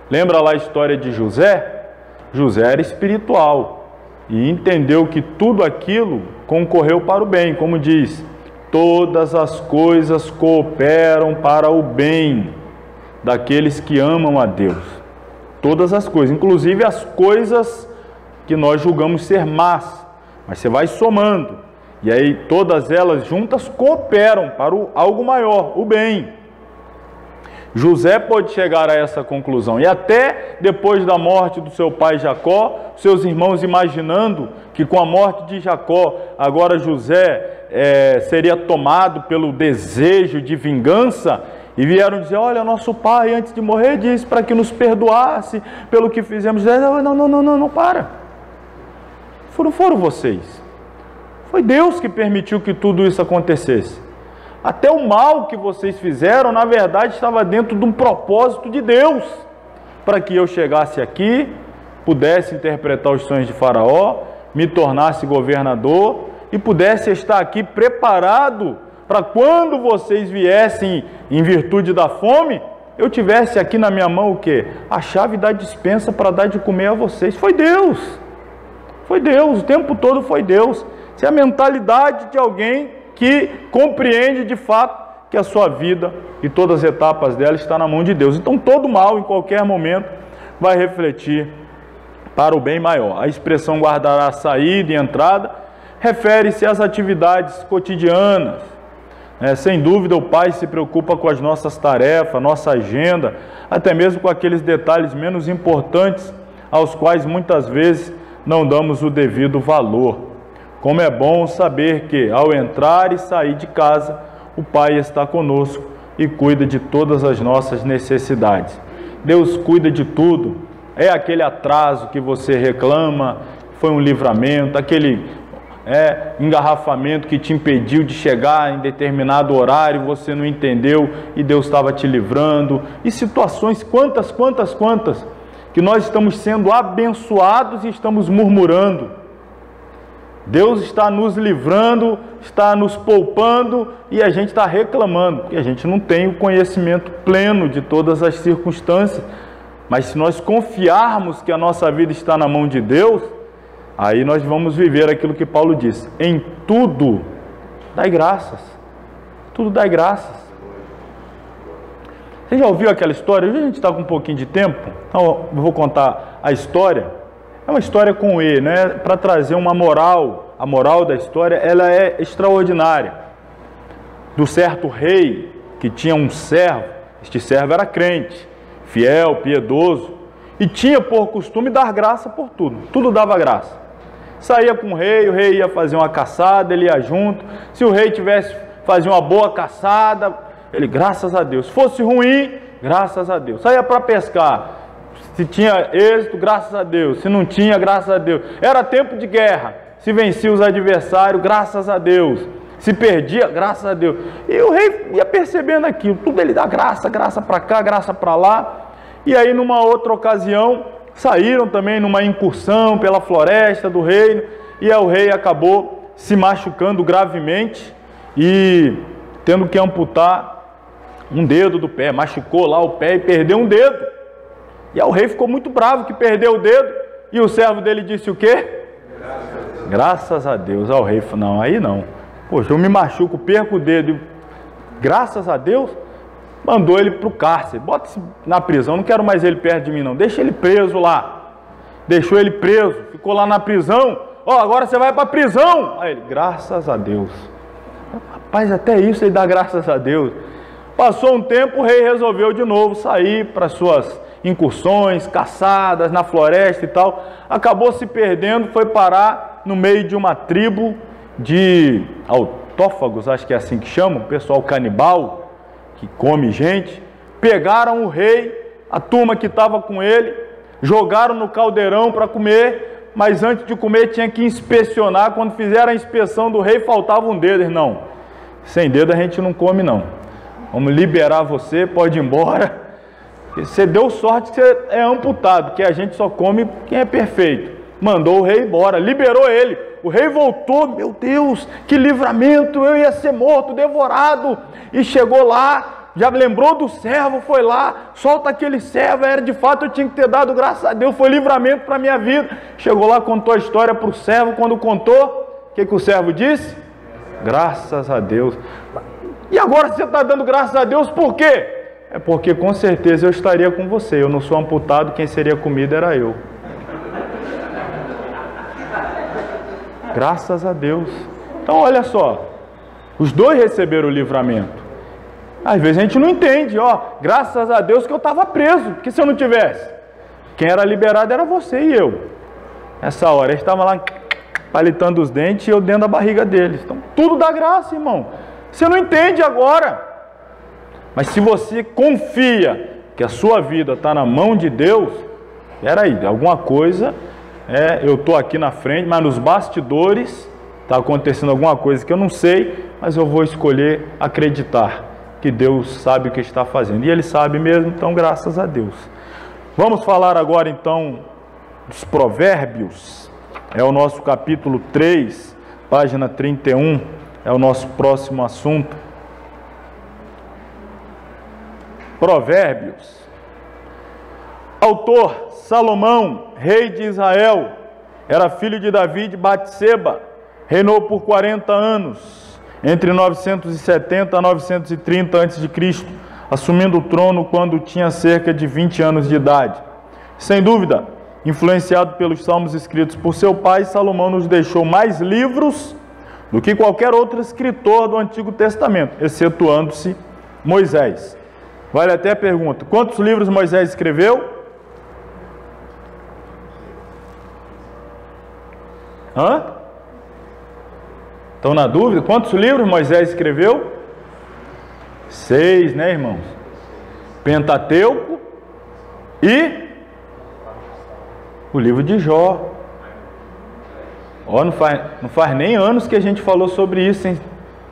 Speaker 1: Lembra lá a história de José? José era espiritual e entendeu que tudo aquilo concorreu para o bem, como diz, todas as coisas cooperam para o bem daqueles que amam a Deus. Todas as coisas, inclusive as coisas que nós julgamos ser más, mas você vai somando. E aí todas elas juntas cooperam para algo maior, o bem. José pode chegar a essa conclusão. E até depois da morte do seu pai Jacó, seus irmãos imaginando que com a morte de Jacó, agora José seria tomado pelo desejo de vingança, e vieram dizer, olha, nosso pai antes de morrer disse para que nos perdoasse pelo que fizemos. Não, para. Não foram vocês. Foi Deus que permitiu que tudo isso acontecesse. Até o mal que vocês fizeram, na verdade, estava dentro de um propósito de Deus, para que eu chegasse aqui, pudesse interpretar os sonhos de Faraó, me tornasse governador e pudesse estar aqui preparado para quando vocês viessem em virtude da fome, eu tivesse aqui na minha mão o quê? A chave da despensa para dar de comer a vocês. Foi Deus. Foi Deus, o tempo todo foi Deus. Essa é a mentalidade de alguém que compreende de fato que a sua vida e todas as etapas dela está na mão de Deus. Então todo mal em qualquer momento vai refletir para o bem maior. A expressão guardará saída e entrada refere-se às atividades cotidianas. Sem dúvida o Pai se preocupa com as nossas tarefas, nossa agenda, até mesmo com aqueles detalhes menos importantes aos quais muitas vezes não damos o devido valor. Como é bom saber que, ao entrar e sair de casa, o Pai está conosco e cuida de todas as nossas necessidades. Deus cuida de tudo. É aquele atraso que você reclama, foi um livramento, aquele engarrafamento que te impediu de chegar em determinado horário, você não entendeu e Deus estava te livrando. E situações, quantas, que nós estamos sendo abençoados e estamos murmurando. Deus está nos livrando, está nos poupando e a gente está reclamando, porque a gente não tem o conhecimento pleno de todas as circunstâncias. Mas se nós confiarmos que a nossa vida está na mão de Deus, aí nós vamos viver aquilo que Paulo diz: em tudo dai graças. Tudo dai graças. Você já ouviu aquela história? Hoje a gente está com um pouquinho de tempo, então eu vou contar a história. É uma história com E, para trazer uma moral. A moral da história, ela é extraordinária. Do certo rei que tinha um servo. Este servo era crente, fiel, piedoso, e tinha por costume dar graça por tudo. Tudo dava graça. Saía com o rei ia fazer uma caçada, ele ia junto. Se o rei fazia uma boa caçada, ele, graças a Deus. Se fosse ruim, graças a Deus. Saía para pescar. Se tinha êxito, graças a Deus. Se não tinha, graças a Deus. Era tempo de guerra. Se vencia os adversários, graças a Deus. Se perdia, graças a Deus. E o rei ia percebendo aquilo. Tudo ele dá graça para cá, graça para lá. E aí, numa outra ocasião, saíram também numa incursão pela floresta do reino. E aí o rei acabou se machucando gravemente e tendo que amputar um dedo do pé. Machucou lá o pé e perdeu um dedo. E aí o rei ficou muito bravo que perdeu o dedo. E o servo dele disse o quê? Graças a Deus. Ao rei falou, não, aí não. Poxa, eu me machuco, perco o dedo, graças a Deus, mandou ele para o cárcere, bota na prisão, não quero mais ele perto de mim não, deixa ele preso lá. Deixou ele preso, ficou lá na prisão, agora você vai para a prisão. Aí ele, graças a Deus. Rapaz, até isso ele dá graças a Deus. Passou um tempo, o rei resolveu de novo sair para suas incursões, caçadas na floresta e tal. Acabou se perdendo, foi parar no meio de uma tribo de autófagos, acho que é assim que chamam, pessoal canibal, que come gente. Pegaram o rei, a turma que estava com ele, jogaram no caldeirão para comer, mas antes de comer tinha que inspecionar. Quando fizeram a inspeção do rei, faltava um dedo. Irmão, sem dedo a gente não come não. Vamos liberar você, pode ir embora. Você deu sorte que você é amputado, que a gente só come quem é perfeito. Mandou o rei embora, liberou ele. O rei voltou, meu Deus, que livramento, eu ia ser morto, devorado. E chegou lá, já lembrou do servo, foi lá, solta aquele servo, era de fato, eu tinha que ter dado graças a Deus, foi livramento para a minha vida. Chegou lá, contou a história para o servo, quando contou, o que o servo disse? Graças a Deus. E agora você está dando graças a Deus por quê? É porque com certeza eu estaria com você, eu não sou amputado, quem seria comido era eu. Graças a Deus. Então olha só, os dois receberam o livramento. Às vezes a gente não entende, graças a Deus que eu estava preso, porque se eu não tivesse, quem era liberado era você e eu. Nessa hora, eles estavam lá palitando os dentes e eu dentro da barriga deles. Então tudo dá graça, irmão. Você não entende agora. Mas se você confia que a sua vida está na mão de Deus, peraí, alguma coisa, eu estou aqui na frente, mas nos bastidores está acontecendo alguma coisa que eu não sei, mas eu vou escolher acreditar que Deus sabe o que está fazendo. E Ele sabe mesmo, então graças a Deus. Vamos falar agora então dos Provérbios. É o nosso capítulo 3, página 31, é o nosso próximo assunto. Provérbios. Autor, Salomão, rei de Israel, era filho de Davi de Batseba, reinou por 40 anos, entre 970 a 930 a.C., assumindo o trono quando tinha cerca de 20 anos de idade. Sem dúvida, influenciado pelos salmos escritos por seu pai, Salomão nos deixou mais livros do que qualquer outro escritor do Antigo Testamento, excetuando-se Moisés. Vale até a pergunta, quantos livros Moisés escreveu? Estão na dúvida? Quantos livros Moisés escreveu? 6, né, irmãos? Pentateuco e o livro de Jó. Não faz nem anos que a gente falou sobre isso, hein?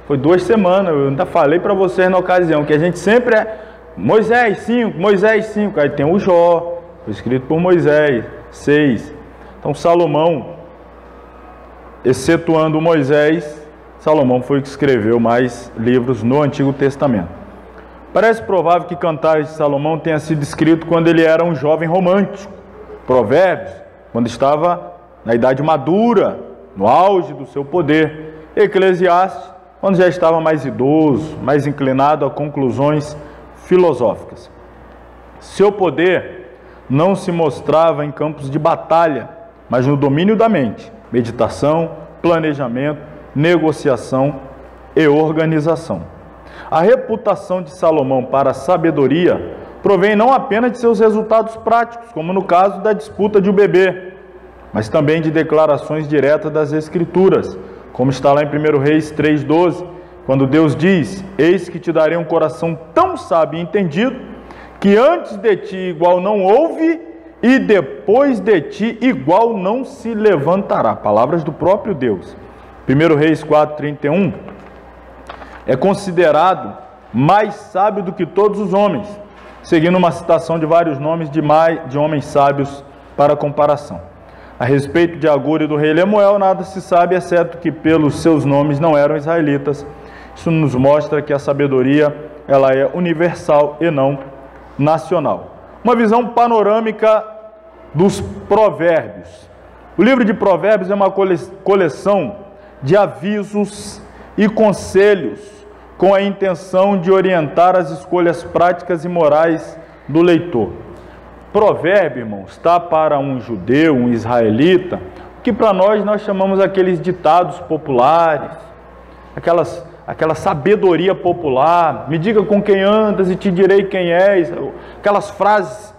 Speaker 1: Foi 2 semanas, eu ainda falei para vocês na ocasião, que a gente sempre Moisés 5, Moisés 5, aí tem o Jó, foi escrito por Moisés, 6. Então Salomão, excetuando Moisés, Salomão foi o que escreveu mais livros no Antigo Testamento. Parece provável que Cantares de Salomão tenha sido escrito quando ele era um jovem romântico. Provérbios, quando estava na idade madura, no auge do seu poder. Eclesiastes, quando já estava mais idoso, mais inclinado a conclusões filosóficas. Seu poder não se mostrava em campos de batalha, mas no domínio da mente, meditação, planejamento, negociação e organização. A reputação de Salomão para a sabedoria provém não apenas de seus resultados práticos, como no caso da disputa de um bebê, mas também de declarações diretas das Escrituras, como está lá em 1 Reis 3,12, quando Deus diz: eis que te darei um coração tão sábio e entendido, que antes de ti igual não houve, e depois de ti igual não se levantará. Palavras do próprio Deus. 1 Reis 4,31 é considerado mais sábio do que todos os homens, seguindo uma citação de vários nomes de homens sábios para comparação. A respeito de Agur e do rei Lemuel, nada se sabe, exceto que pelos seus nomes não eram israelitas. Isso nos mostra que a sabedoria ela é universal e não nacional. Uma visão panorâmica dos provérbios. O livro de Provérbios é uma coleção de avisos e conselhos com a intenção de orientar as escolhas práticas e morais do leitor. Provérbio, irmãos, está para um judeu, um israelita, que para nós chamamos aqueles ditados populares, aquela sabedoria popular, me diga com quem andas e te direi quem és, aquelas frases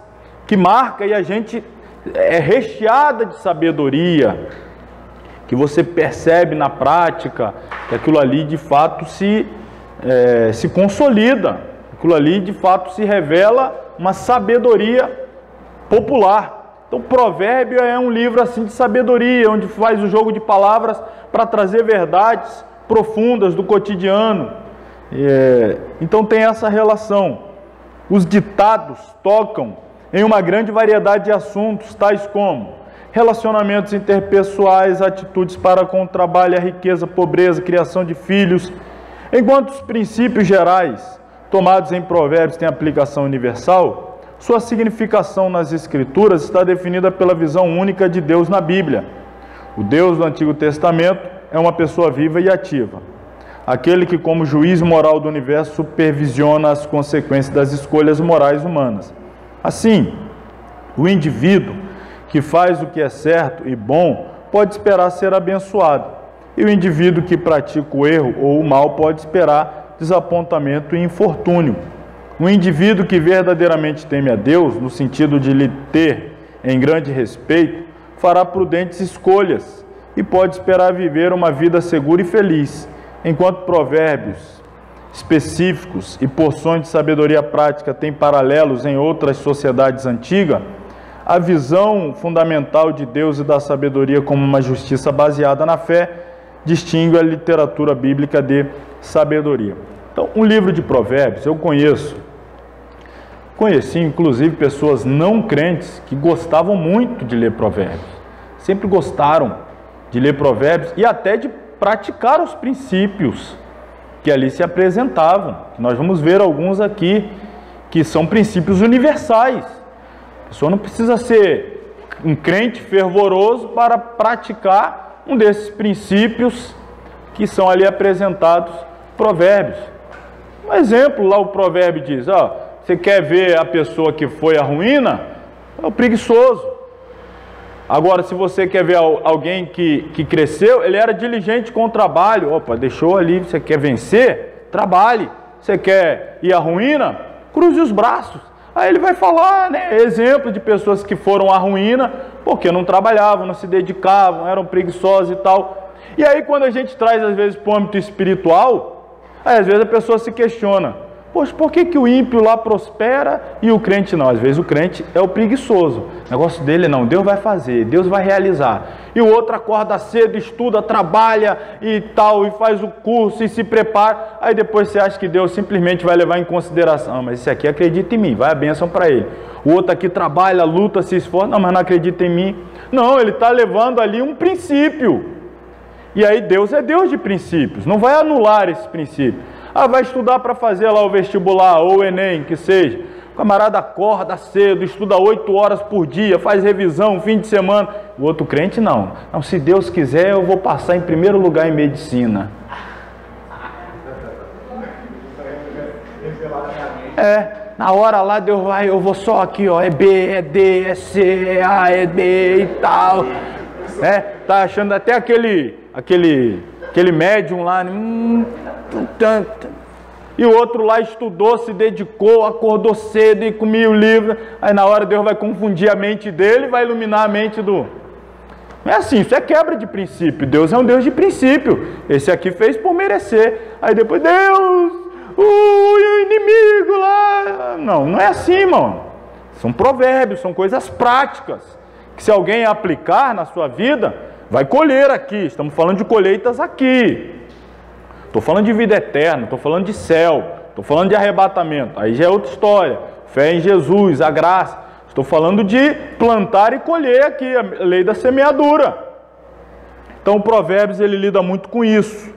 Speaker 1: que marcam e a gente é recheada de sabedoria, que você percebe na prática, que aquilo ali de fato se consolida, aquilo ali de fato se revela uma sabedoria popular. Então, Provérbio é um livro assim de sabedoria, onde faz o jogo de palavras para trazer verdades profundas do cotidiano. Então tem essa relação. Os ditados tocam em uma grande variedade de assuntos, tais como relacionamentos interpessoais, atitudes para com o trabalho, a riqueza, a pobreza, criação de filhos. Enquanto os princípios gerais tomados em Provérbios têm aplicação universal, sua significação nas Escrituras está definida pela visão única de Deus na Bíblia. O Deus do Antigo Testamento é uma pessoa viva e ativa, aquele que, como juiz moral do universo, supervisiona as consequências das escolhas morais humanas. Assim, o indivíduo que faz o que é certo e bom pode esperar ser abençoado, e o indivíduo que pratica o erro ou o mal pode esperar desapontamento e infortúnio. Um indivíduo que verdadeiramente teme a Deus, no sentido de lhe ter em grande respeito, fará prudentes escolhas e pode esperar viver uma vida segura e feliz. Enquanto provérbios específicos e porções de sabedoria prática têm paralelos em outras sociedades antigas, a visão fundamental de Deus e da sabedoria como uma justiça baseada na fé distingue a literatura bíblica de sabedoria. Então, um livro de provérbios, eu conheci inclusive pessoas não crentes que gostavam muito de ler provérbios, sempre gostaram de ler provérbios e até de praticar os princípios que ali se apresentavam. Nós vamos ver alguns aqui que são princípios universais. A pessoa não precisa ser um crente fervoroso para praticar um desses princípios que são ali apresentados provérbios. Um exemplo, lá o provérbio diz, você quer ver a pessoa que foi à ruína? É o preguiçoso. Agora, se você quer ver alguém que cresceu, ele era diligente com o trabalho. Opa, deixou ali, você quer vencer? Trabalhe. Você quer ir à ruína? Cruze os braços. Aí ele vai falar, exemplo de pessoas que foram à ruína porque não trabalhavam, não se dedicavam, eram preguiçosos e tal. E aí quando a gente traz às vezes para o âmbito espiritual, às vezes a pessoa se questiona, poxa, por que o ímpio lá prospera e o crente não? Às vezes o crente é o preguiçoso, o negócio dele não, Deus vai fazer, Deus vai realizar. E o outro acorda cedo, estuda, trabalha e tal, e faz o curso e se prepara, aí depois você acha que Deus simplesmente vai levar em consideração, mas esse aqui acredita em mim, vai a bênção para ele. O outro aqui trabalha, luta, se esforça, não, mas não acredita em mim. Não, ele está levando ali um princípio. E aí Deus é Deus de princípios, não vai anular esse princípio. Vai estudar para fazer lá o vestibular ou o Enem, que seja. O camarada acorda cedo, estuda 8 horas por dia, faz revisão, fim de semana. O outro crente não. Não, se Deus quiser, eu vou passar em primeiro lugar em medicina. Na hora lá Deus vai, eu vou só aqui, é B, é D, é C, é A, é B e tal. Tá achando até aquele médium lá, e o outro lá estudou, se dedicou, acordou cedo e comia o livro, aí na hora Deus vai confundir a mente dele e vai iluminar a mente do... Não é assim, isso é quebra de princípio. Deus é um Deus de princípio. Esse aqui fez por merecer. Aí depois, Deus, o inimigo lá... Não é assim, irmão. São provérbios, são coisas práticas, que se alguém aplicar na sua vida, vai colher aqui. Estamos falando de colheitas aqui. Estou falando de vida eterna, estou falando de céu, estou falando de arrebatamento. Aí já é outra história. Fé em Jesus, a graça. Estou falando de plantar e colher aqui, a lei da semeadura. Então o Provérbios ele lida muito com isso.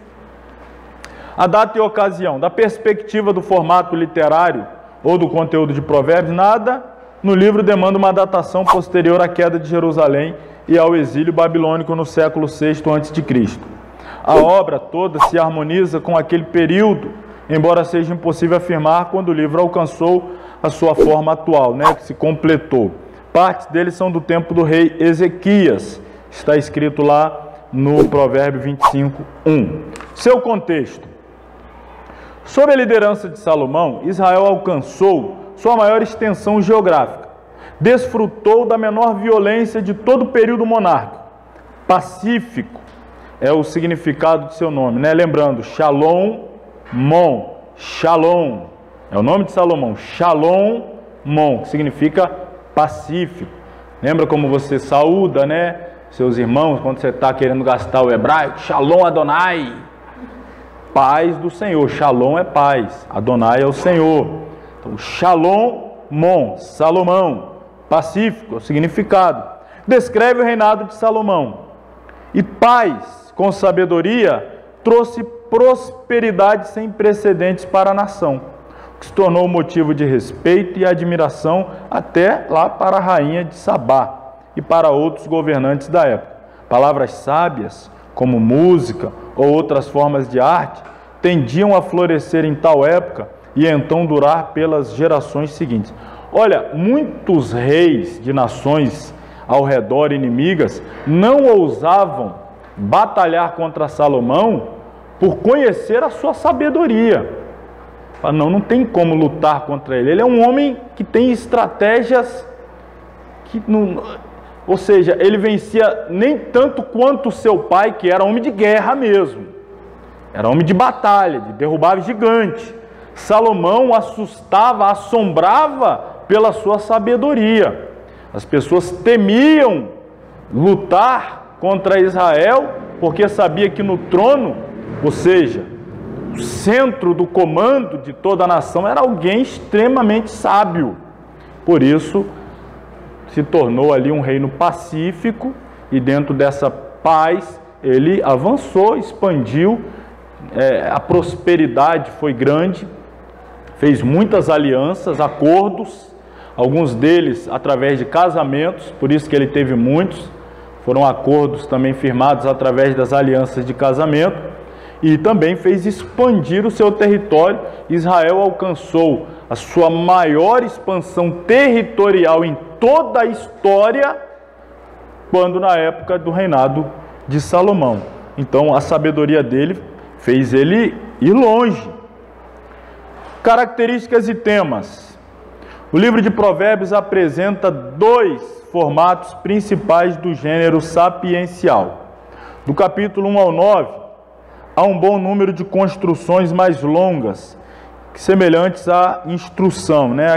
Speaker 1: A data e ocasião, da perspectiva do formato literário ou do conteúdo de Provérbios, nada no livro demanda uma datação posterior à queda de Jerusalém e ao exílio babilônico no século VI a.C. A obra toda se harmoniza com aquele período, embora seja impossível afirmar quando o livro alcançou a sua forma atual, né, que se completou. Partes deles são do tempo do rei Ezequias, está escrito lá no Provérbio 25:1. Seu contexto. Sob a liderança de Salomão, Israel alcançou sua maior extensão geográfica. Desfrutou da menor violência de todo o período monárquico. Pacífico é o significado de seu nome, né? Lembrando, Shalom, Mon, Shalom, é o nome de Salomão, Shalom, Mon, que significa pacífico. Lembra como você saúda, né, seus irmãos, quando você está querendo gastar o hebraico? Shalom Adonai, paz do Senhor. Shalom é paz, Adonai é o Senhor. Então, Shalom, Mon, Salomão, pacífico, é o significado. Descreve o reinado de Salomão. E paz com sabedoria trouxe prosperidade sem precedentes para a nação, que se tornou motivo de respeito e admiração até lá para a rainha de Sabá e para outros governantes da época. Palavras sábias, como música ou outras formas de arte, tendiam a florescer em tal época e então durar pelas gerações seguintes. Olha, muitos reis de nações ao redor inimigas não ousavam batalhar contra Salomão por conhecer a sua sabedoria. Não tem como lutar contra ele. Ele é um homem que tem estratégias que não... Ou seja, ele vencia nem tanto quanto seu pai, que era homem de guerra mesmo. Era homem de batalha, de derrubar gigante. Salomão assustava, assombrava pela sua sabedoria. As pessoas temiam lutar contra Israel, porque sabia que no trono, ou seja, o centro do comando de toda a nação, era alguém extremamente sábio. Por isso, se tornou ali um reino pacífico, e dentro dessa paz, ele avançou, expandiu, a prosperidade foi grande, fez muitas alianças, acordos, alguns deles através de casamentos, por isso que ele teve muitos, foram acordos também firmados através das alianças de casamento, e também fez expandir o seu território. Israel alcançou a sua maior expansão territorial em toda a história, quando na época do reinado de Salomão. Então a sabedoria dele fez ele ir longe. Características e temas. O livro de Provérbios apresenta dois formatos principais do gênero sapiencial. Do capítulo 1 ao 9, há um bom número de construções mais longas, semelhantes à instrução, né?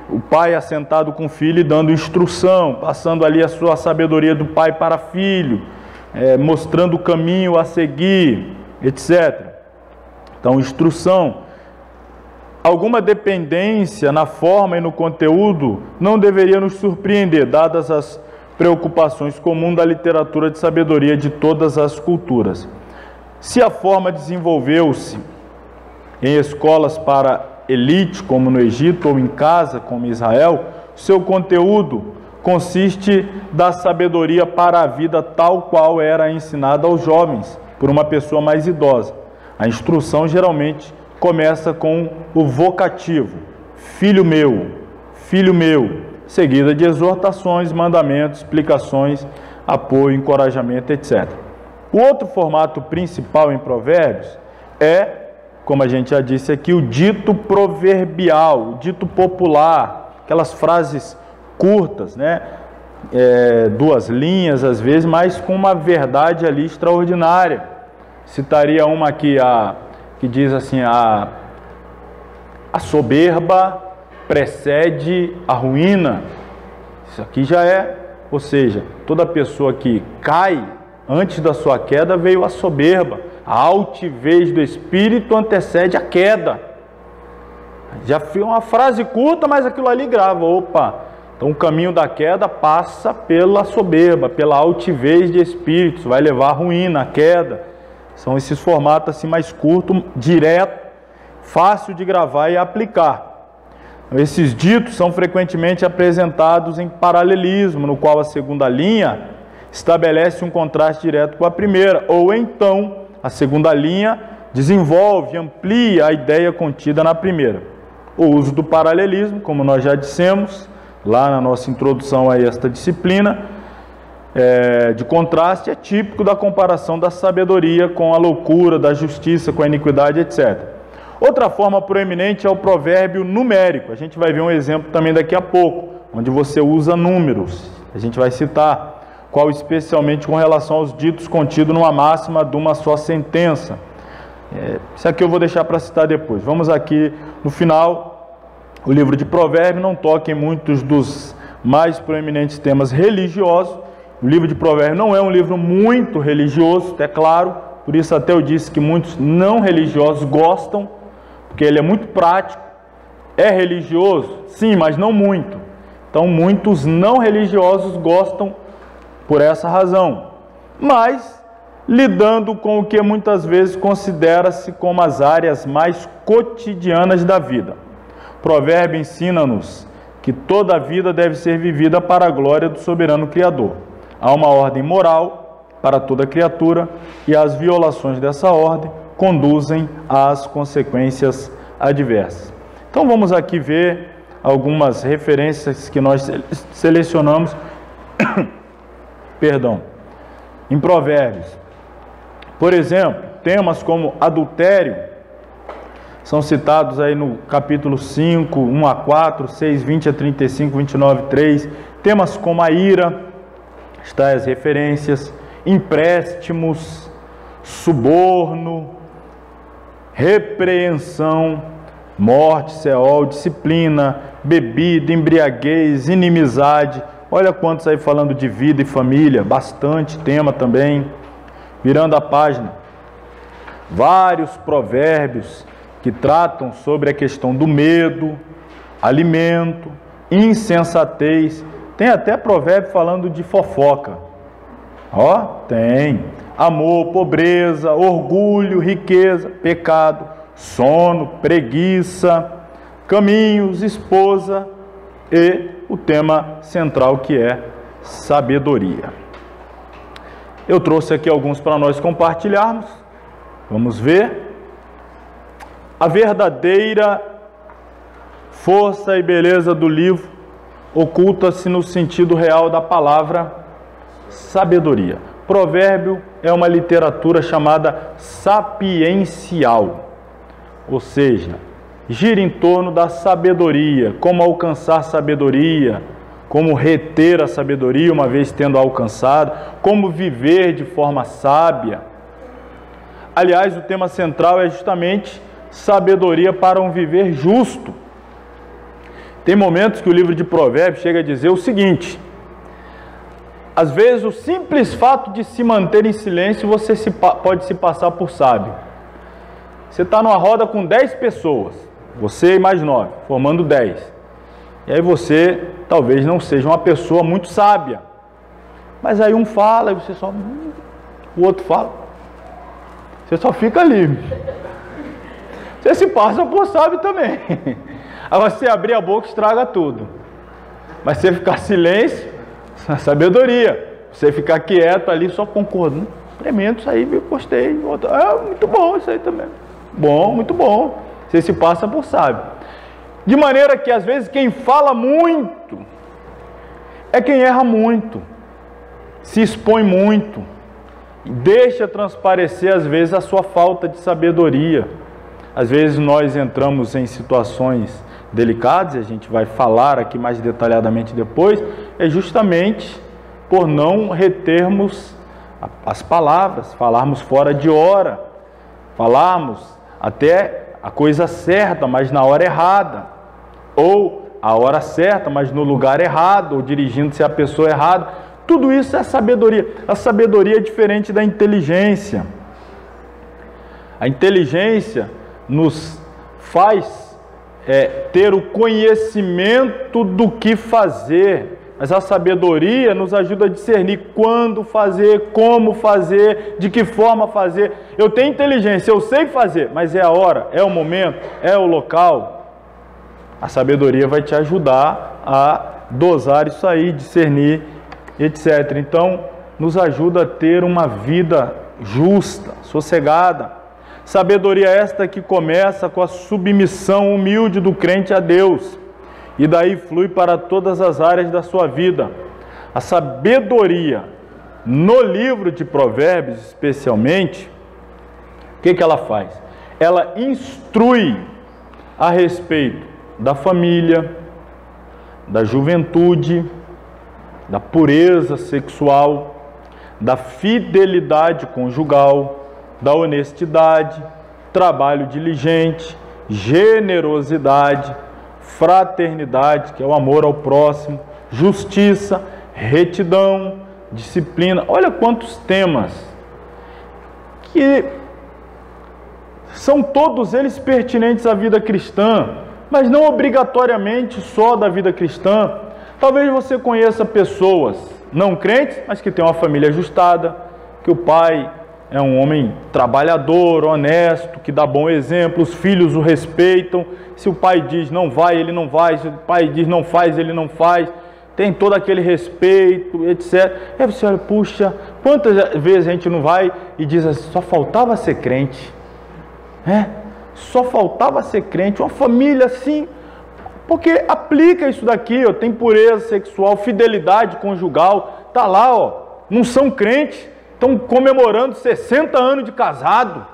Speaker 1: O pai assentado com o filho e dando instrução, passando ali a sua sabedoria do pai para filho, mostrando o caminho a seguir, etc. Então, instrução. Alguma dependência na forma e no conteúdo não deveria nos surpreender, dadas as preocupações comuns da literatura de sabedoria de todas as culturas. Se a forma desenvolveu-se em escolas para elite, como no Egito, ou em casa, como em Israel, seu conteúdo consiste da sabedoria para a vida tal qual era ensinada aos jovens por uma pessoa mais idosa. A instrução geralmente começa com o vocativo, filho meu, seguida de exortações, mandamentos, explicações, apoio, encorajamento, etc. O outro formato principal em Provérbios é, como a gente já disse aqui, o dito proverbial, o dito popular, aquelas frases curtas, né? 2 linhas às vezes, mas com uma verdade ali extraordinária. Citaria uma aqui, que diz assim: a soberba precede a ruína. Isso aqui já ou seja, toda pessoa que cai, antes da sua queda veio a soberba. A altivez do espírito antecede a queda. Já foi uma frase curta, mas aquilo ali grava. Opa! Então o caminho da queda passa pela soberba, pela altivez de espírito. Vai levar à ruína, à queda. São esses formatos assim mais curtos, direto, fácil de gravar e aplicar. Esses ditos são frequentemente apresentados em paralelismo, no qual a segunda linha estabelece um contraste direto com a primeira, ou então a segunda linha desenvolve, amplia a ideia contida na primeira. O uso do paralelismo, como nós já dissemos lá na nossa introdução a esta disciplina, de contraste, é típico da comparação da sabedoria com a loucura, da justiça com a iniquidade, etc. Outra forma proeminente é o provérbio numérico. A gente vai ver um exemplo também daqui a pouco, onde você usa números. A gente vai citar qual especialmente com relação aos ditos contidos numa máxima de uma só sentença. Isso aqui eu vou deixar para citar depois. Vamos aqui no final. O livro de Provérbios não toca em muitos dos mais proeminentes temas religiosos. O livro de Provérbios não é um livro muito religioso, é claro, por isso até eu disse que muitos não religiosos gostam, porque ele é muito prático. É religioso? Sim, mas não muito. Então muitos não religiosos gostam por essa razão. Mas lidando com o que muitas vezes considera-se como as áreas mais cotidianas da vida. O provérbio ensina-nos que toda a vida deve ser vivida para a glória do soberano Criador. Há uma ordem moral para toda criatura e as violações dessa ordem conduzem às consequências adversas. Então vamos aqui ver algumas referências que nós selecionamos em Provérbios. Por exemplo, temas como adultério são citados aí no capítulo 5, 1 a 4, 6, 20 a 35, 29, 3. Temas como a ira, está as referências, empréstimos, suborno, repreensão, morte, Seol, disciplina, bebida, embriaguez, inimizade. Olha quantos aí falando de vida e família, bastante tema também. Virando a página, vários provérbios que tratam sobre a questão do medo, alimento, insensatez. Tem até provérbio falando de fofoca. Tem. Amor, pobreza, orgulho, riqueza, pecado, sono, preguiça, caminhos, esposa e o tema central que é sabedoria. Eu trouxe aqui alguns para nós compartilharmos. Vamos ver. A verdadeira força e beleza do livro oculta-se no sentido real da palavra sabedoria. Provérbio é uma literatura chamada sapiencial, ou seja, gira em torno da sabedoria, como alcançar sabedoria, como reter a sabedoria uma vez tendo alcançado, como viver de forma sábia. Aliás, o tema central é justamente sabedoria para um viver justo. Tem momentos que o livro de Provérbios chega a dizer o seguinte: às vezes o simples fato de se manter em silêncio você pode se passar por sábio. Você está numa roda com 10 pessoas, você e mais 9, formando 10. E aí você talvez não seja uma pessoa muito sábia. Mas aí um fala e você só... O outro fala. Você só fica ali. Você se passa por sábio também. Agora você abrir a boca estraga tudo. Mas você ficar silêncio, sabedoria. Você ficar quieto ali só concordando. Tremendo isso aí, eu gostei. Muito bom isso aí também. Bom, muito bom. Você se passa por sábio. De maneira que às vezes quem fala muito é quem erra muito. Se expõe muito. Deixa transparecer às vezes a sua falta de sabedoria. Às vezes nós entramos em situações delicadas, e a gente vai falar aqui mais detalhadamente depois, é justamente por não retermos as palavras, falarmos fora de hora, falarmos até a coisa certa, mas na hora errada, ou a hora certa, mas no lugar errado, ou dirigindo-se à pessoa errada. Tudo isso é sabedoria. A sabedoria é diferente da inteligência. A inteligência nos faz ter o conhecimento do que fazer, mas a sabedoria nos ajuda a discernir quando fazer, como fazer, de que forma fazer. Eu tenho inteligência, eu sei fazer, mas é a hora, é o momento, é o local. A sabedoria vai te ajudar a dosar isso aí, discernir, etc. Então, nos ajuda a ter uma vida justa, sossegada. Sabedoria esta que começa com a submissão humilde do crente a Deus e daí flui para todas as áreas da sua vida. A sabedoria no livro de Provérbios, especialmente, o que ela faz? Ela instrui a respeito da família, da juventude, da pureza sexual, da fidelidade conjugal, da honestidade, trabalho diligente, generosidade, fraternidade, que é o amor ao próximo, justiça, retidão, disciplina. Olha quantos temas que são todos eles pertinentes à vida cristã, mas não obrigatoriamente só da vida cristã. Talvez você conheça pessoas não crentes, mas que têm uma família ajustada, que o pai é um homem trabalhador, honesto, que dá bom exemplo, os filhos o respeitam. Se o pai diz não vai, ele não vai. Se o pai diz não faz, ele não faz. Tem todo aquele respeito, etc. Aí você olha, puxa, quantas vezes a gente não vai e diz assim, só faltava ser crente. Só faltava ser crente, uma família assim, porque aplica isso daqui, ó, tem pureza sexual, fidelidade conjugal, tá lá, ó, não são crentes, estão comemorando 60 anos de casado.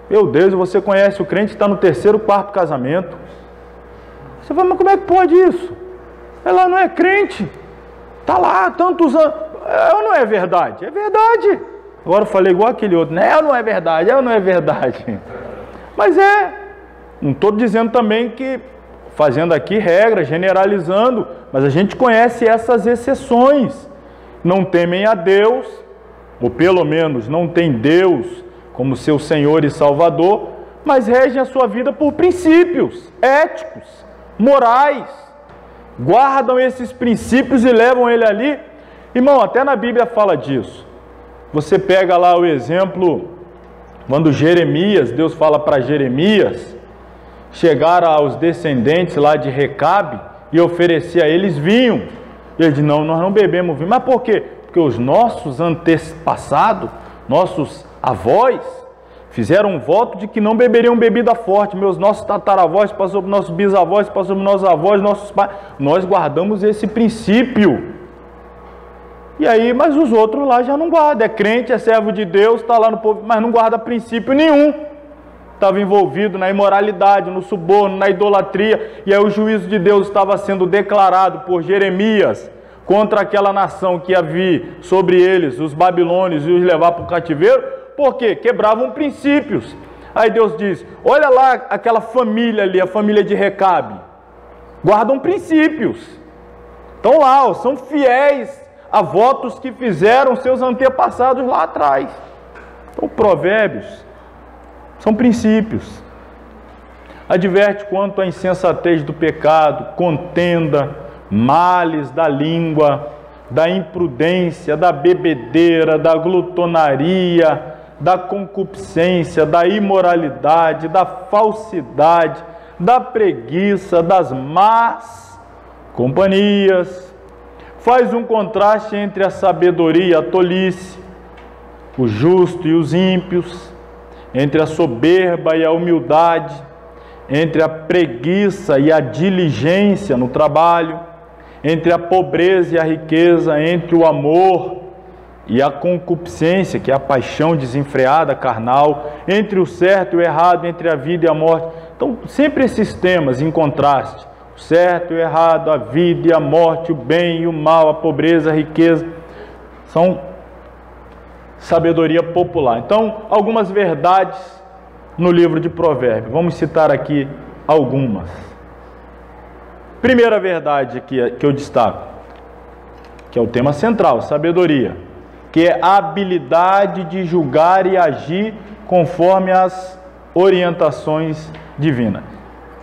Speaker 1: Meu Deus, você conhece o crente que está no 3º, 4º casamento. Você fala, mas como é que pode isso? Ela não é crente, tá lá há tantos anos. Não é verdade? É verdade. Agora eu falei igual aquele outro, não é verdade, não é verdade. Mas não estou dizendo também que, fazendo aqui regra, generalizando, mas a gente conhece essas exceções. Não temem a Deus, ou pelo menos não tem Deus como seu Senhor e Salvador, mas regem a sua vida por princípios éticos, morais. Guardam esses princípios e levam ele ali. Irmão, até na Bíblia fala disso. Você pega lá o exemplo, quando Jeremias, Deus fala para Jeremias, chegar aos descendentes lá de Recabe e oferecer a eles vinho. E ele diz, não, nós não bebemos vinho. Mas por quê? Porque os nossos antepassados, nossos avós, fizeram um voto de que não beberiam bebida forte. Nossos tataravós, passou para nossos bisavós, passou para nossos avós, nossos pais. Nós guardamos esse princípio. E aí, mas os outros lá já não guardam. É crente, é servo de Deus, está lá no povo, mas não guarda princípio nenhum. Estava envolvido na imoralidade, no suborno, na idolatria. E aí o juízo de Deus estava sendo declarado por Jeremias contra aquela nação que ia vir sobre eles, os babilônios, e os levar para o cativeiro. Por quê? Quebravam princípios. Aí Deus diz, olha lá aquela família ali, a família de Recabe. Guardam princípios. Estão lá, são fiéis a votos que fizeram seus antepassados lá atrás. Então, provérbios são princípios. Adverte quanto à insensatez do pecado, contenda, males da língua, da imprudência, da bebedeira, da glutonaria, da concupiscência, da imoralidade, da falsidade, da preguiça, das más companhias. Faz um contraste entre a sabedoria e a tolice, o justo e os ímpios, entre a soberba e a humildade, entre a preguiça e a diligência no trabalho, entre a pobreza e a riqueza, entre o amor e a concupiscência, que é a paixão desenfreada, carnal, entre o certo e o errado, entre a vida e a morte. Então, sempre esses temas em contraste. O certo e o errado, a vida e a morte, o bem e o mal, a pobreza, a riqueza, são sabedoria popular. Então, algumas verdades no livro de Provérbios. Vamos citar aqui algumas. Primeira verdade que eu destaco, que é o tema central, sabedoria, que é a habilidade de julgar e agir conforme as orientações divinas,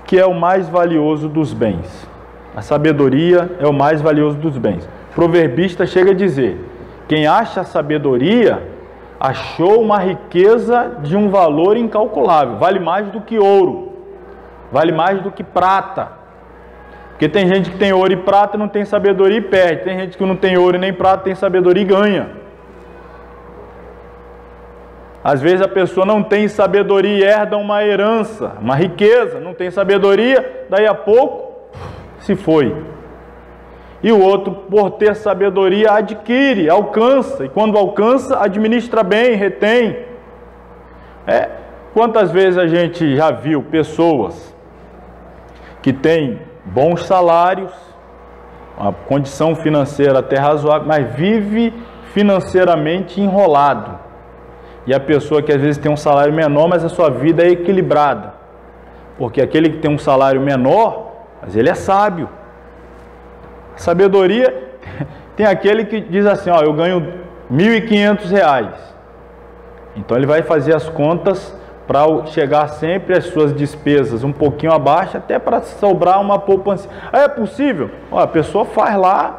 Speaker 1: que é o mais valioso dos bens. A sabedoria é o mais valioso dos bens. O proverbista chega a dizer, quem acha a sabedoria, achou uma riqueza de um valor incalculável, vale mais do que ouro, vale mais do que prata. Porque tem gente que tem ouro e prata e não tem sabedoria e perde. Tem gente que não tem ouro e nem prata, tem sabedoria e ganha. Às vezes a pessoa não tem sabedoria e herda uma herança, uma riqueza, não tem sabedoria, daí a pouco se foi. E o outro, por ter sabedoria, adquire, alcança, e quando alcança, administra bem, retém. Quantas vezes a gente já viu pessoas que têm bons salários, uma condição financeira até razoável, mas vive financeiramente enrolado. E a pessoa que às vezes tem um salário menor, mas a sua vida é equilibrada. Porque aquele que tem um salário menor, mas ele é sábio. Sabedoria, tem aquele que diz assim, ó, eu ganho R$1.500. Então ele vai fazer as contas para chegar sempre às suas despesas um pouquinho abaixo, até para sobrar uma poupança. É possível? Ó, a pessoa faz lá,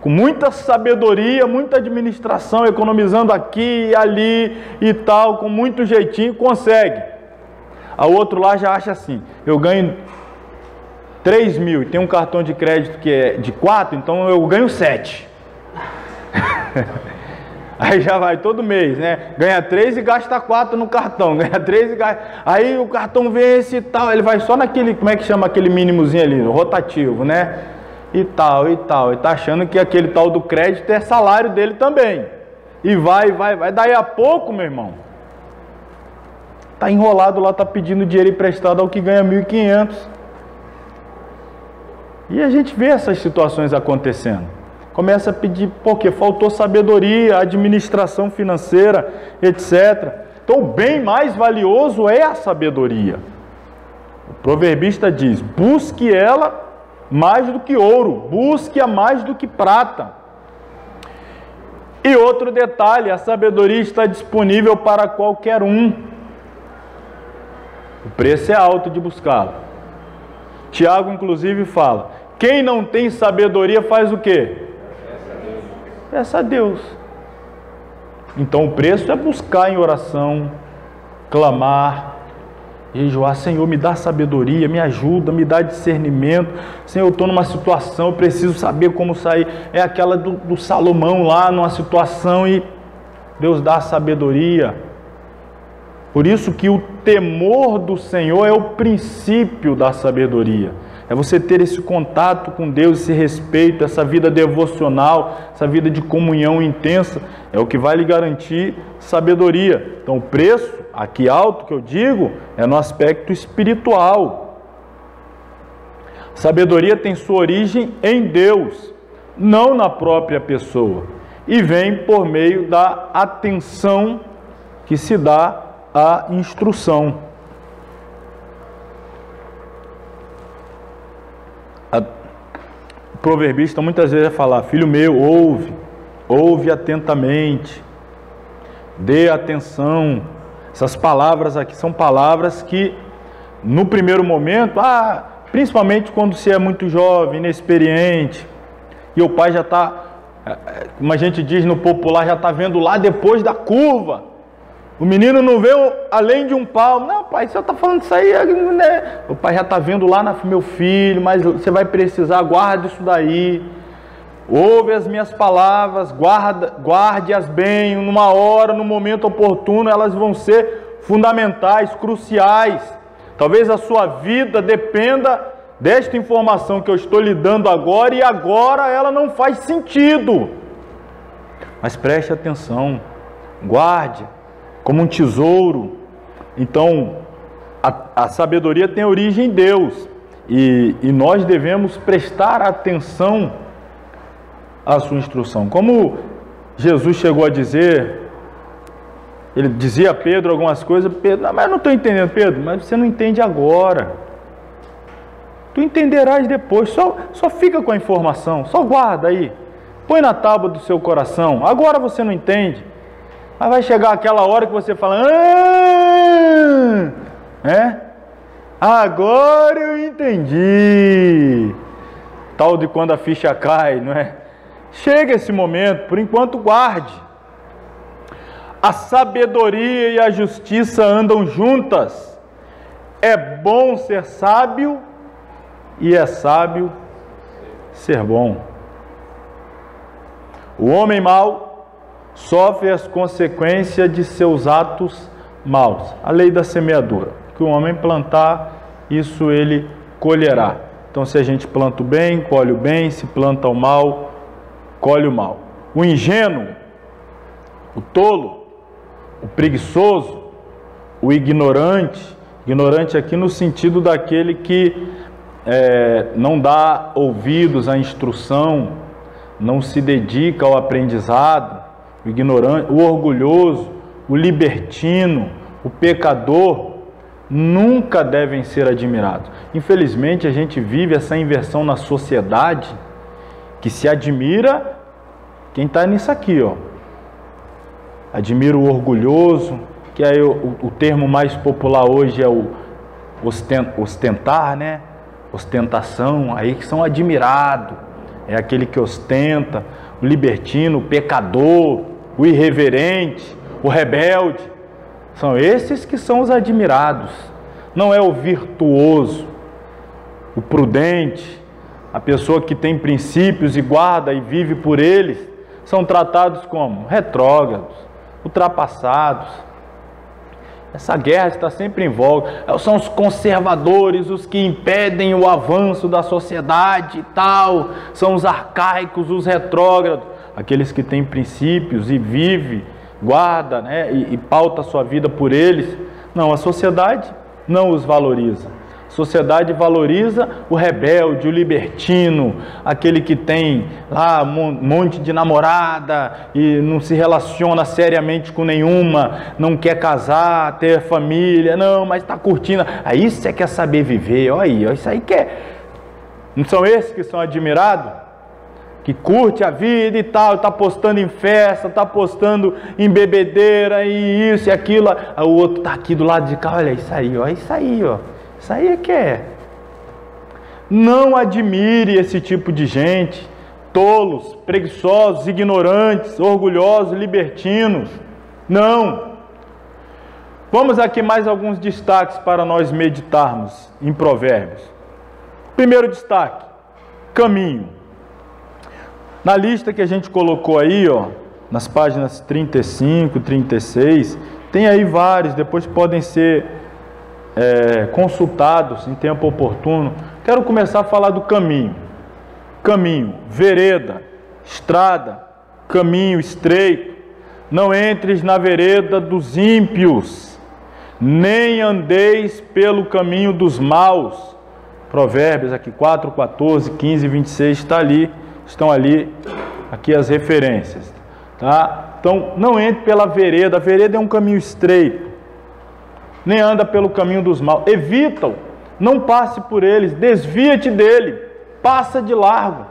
Speaker 1: com muita sabedoria, muita administração, economizando aqui e ali e tal, com muito jeitinho, consegue. A outro lá já acha assim, eu ganho 3 mil e tem um cartão de crédito que é de 4, então eu ganho 7. Aí já vai todo mês, né? Ganha 3 e gasta 4 no cartão, ganha 3 e gasta... Aí o cartão vence e tal, ele vai só naquele, como é que chama aquele mínimozinho ali, rotativo, né? E tal, e tal, e tá achando que aquele tal do crédito é salário dele também. E vai, daí a pouco, meu irmão, tá enrolado lá, tá pedindo dinheiro emprestado ao que ganha 1.500. E a gente vê essas situações acontecendo. Começa a pedir, porque faltou sabedoria, administração financeira, etc. Então, o bem mais valioso é a sabedoria. O proverbista diz, busque ela mais do que ouro, busque-a mais do que prata. E outro detalhe, a sabedoria está disponível para qualquer um. O preço é alto de buscá-la. Tiago, inclusive, fala, quem não tem sabedoria faz o quê? Peça a Deus. Então o preço é buscar em oração, clamar, jejuar, Senhor, me dá sabedoria, me ajuda, me dá discernimento. Senhor, eu estou numa situação, eu preciso saber como sair. É aquela do Salomão lá, numa situação, e Deus dá sabedoria. Por isso que o temor do Senhor é o princípio da sabedoria. É você ter esse contato com Deus, esse respeito, essa vida devocional, essa vida de comunhão intensa, é o que vai lhe garantir sabedoria. Então o preço, aqui alto que eu digo, é no aspecto espiritual. Sabedoria tem sua origem em Deus, não na própria pessoa, e vem por meio da atenção que se dá à instrução. O proverbista muitas vezes vai falar, filho meu, ouve atentamente, dê atenção. Essas palavras aqui são palavras que, no primeiro momento, principalmente quando se é muito jovem, inexperiente, e o pai já está, como a gente diz no popular, já está vendo lá depois da curva. O menino não vê além de um palmo. Não, pai, você está falando isso aí, né? O pai já está vendo lá, meu filho, mas você vai precisar, guarda isso daí. Ouve as minhas palavras, guarde-as bem, numa hora, no momento oportuno, elas vão ser fundamentais, cruciais. Talvez a sua vida dependa desta informação que eu estou lhe dando agora, e agora ela não faz sentido. Mas preste atenção, guarde como um tesouro. Então, a sabedoria tem origem em Deus, e nós devemos prestar atenção à sua instrução. Como Jesus chegou a dizer, ele dizia a Pedro algumas coisas, Pedro, mas eu não estou entendendo, Pedro, mas você não entende agora, tu entenderás depois, só fica com a informação, só guarda aí, põe na tábua do seu coração, agora você não entende, mas vai chegar aquela hora que você fala, agora eu entendi, tal de quando a ficha cai, não é? Chega esse momento, por enquanto guarde. A sabedoria e a justiça andam juntas. É bom ser sábio e é sábio ser bom. O homem mau sofre as consequências de seus atos maus. A lei da semeadura. Que o homem plantar, isso ele colherá. Então, se a gente planta o bem, colhe o bem. Se planta o mal, colhe o mal. O ingênuo, o tolo, o preguiçoso, o ignorante. Ignorante aqui no sentido daquele que não dá ouvidos à instrução, não se dedica ao aprendizado. O ignorante, o orgulhoso, o libertino, o pecador, nunca devem ser admirados. Infelizmente, a gente vive essa inversão na sociedade, que se admira quem está nisso aqui, ó. Admira o orgulhoso, que aí o termo mais popular hoje é o ostentar, né? Ostentação, aí que são admirados. É aquele que ostenta, o libertino, o pecador, o irreverente, o rebelde. São esses que são os admirados. Não é o virtuoso, o prudente, a pessoa que tem princípios e guarda e vive por eles. São tratados como retrógrados, ultrapassados. Essa guerra está sempre em voga. São os conservadores, os que impedem o avanço da sociedade e tal. São os arcaicos, os retrógrados. Aqueles que têm princípios e vive, guarda, né, e pauta a sua vida por eles. Não, a sociedade não os valoriza. A sociedade valoriza o rebelde, o libertino, aquele que tem lá um monte de namorada e não se relaciona seriamente com nenhuma, não quer casar, ter família, não, mas está curtindo. Aí você quer saber viver, olha aí, isso aí quer. Não são esses que são admirados? Que curte a vida e tal, está postando em festa, está postando em bebedeira e isso e aquilo. Aí o outro está aqui do lado de cá, olha isso aí, ó, isso aí, ó. Isso aí é que é. Não admire esse tipo de gente, tolos, preguiçosos, ignorantes, orgulhosos, libertinos. Não. Vamos aqui mais alguns destaques para nós meditarmos em Provérbios. Primeiro destaque, caminho. Na lista que a gente colocou aí, ó, nas páginas 35, 36, tem aí vários, depois podem ser consultados em tempo oportuno. Quero começar a falar do caminho. Caminho, vereda, estrada, caminho estreito. Não entres na vereda dos ímpios, nem andeis pelo caminho dos maus. Provérbios aqui 4, 14, 15, 26 está ali, estão ali aqui as referências, tá? Então, não entre pela vereda. A vereda é um caminho estreito. Nem anda pelo caminho dos maus. Evita-o, não passe por eles, desvia-te dele, passa de largo.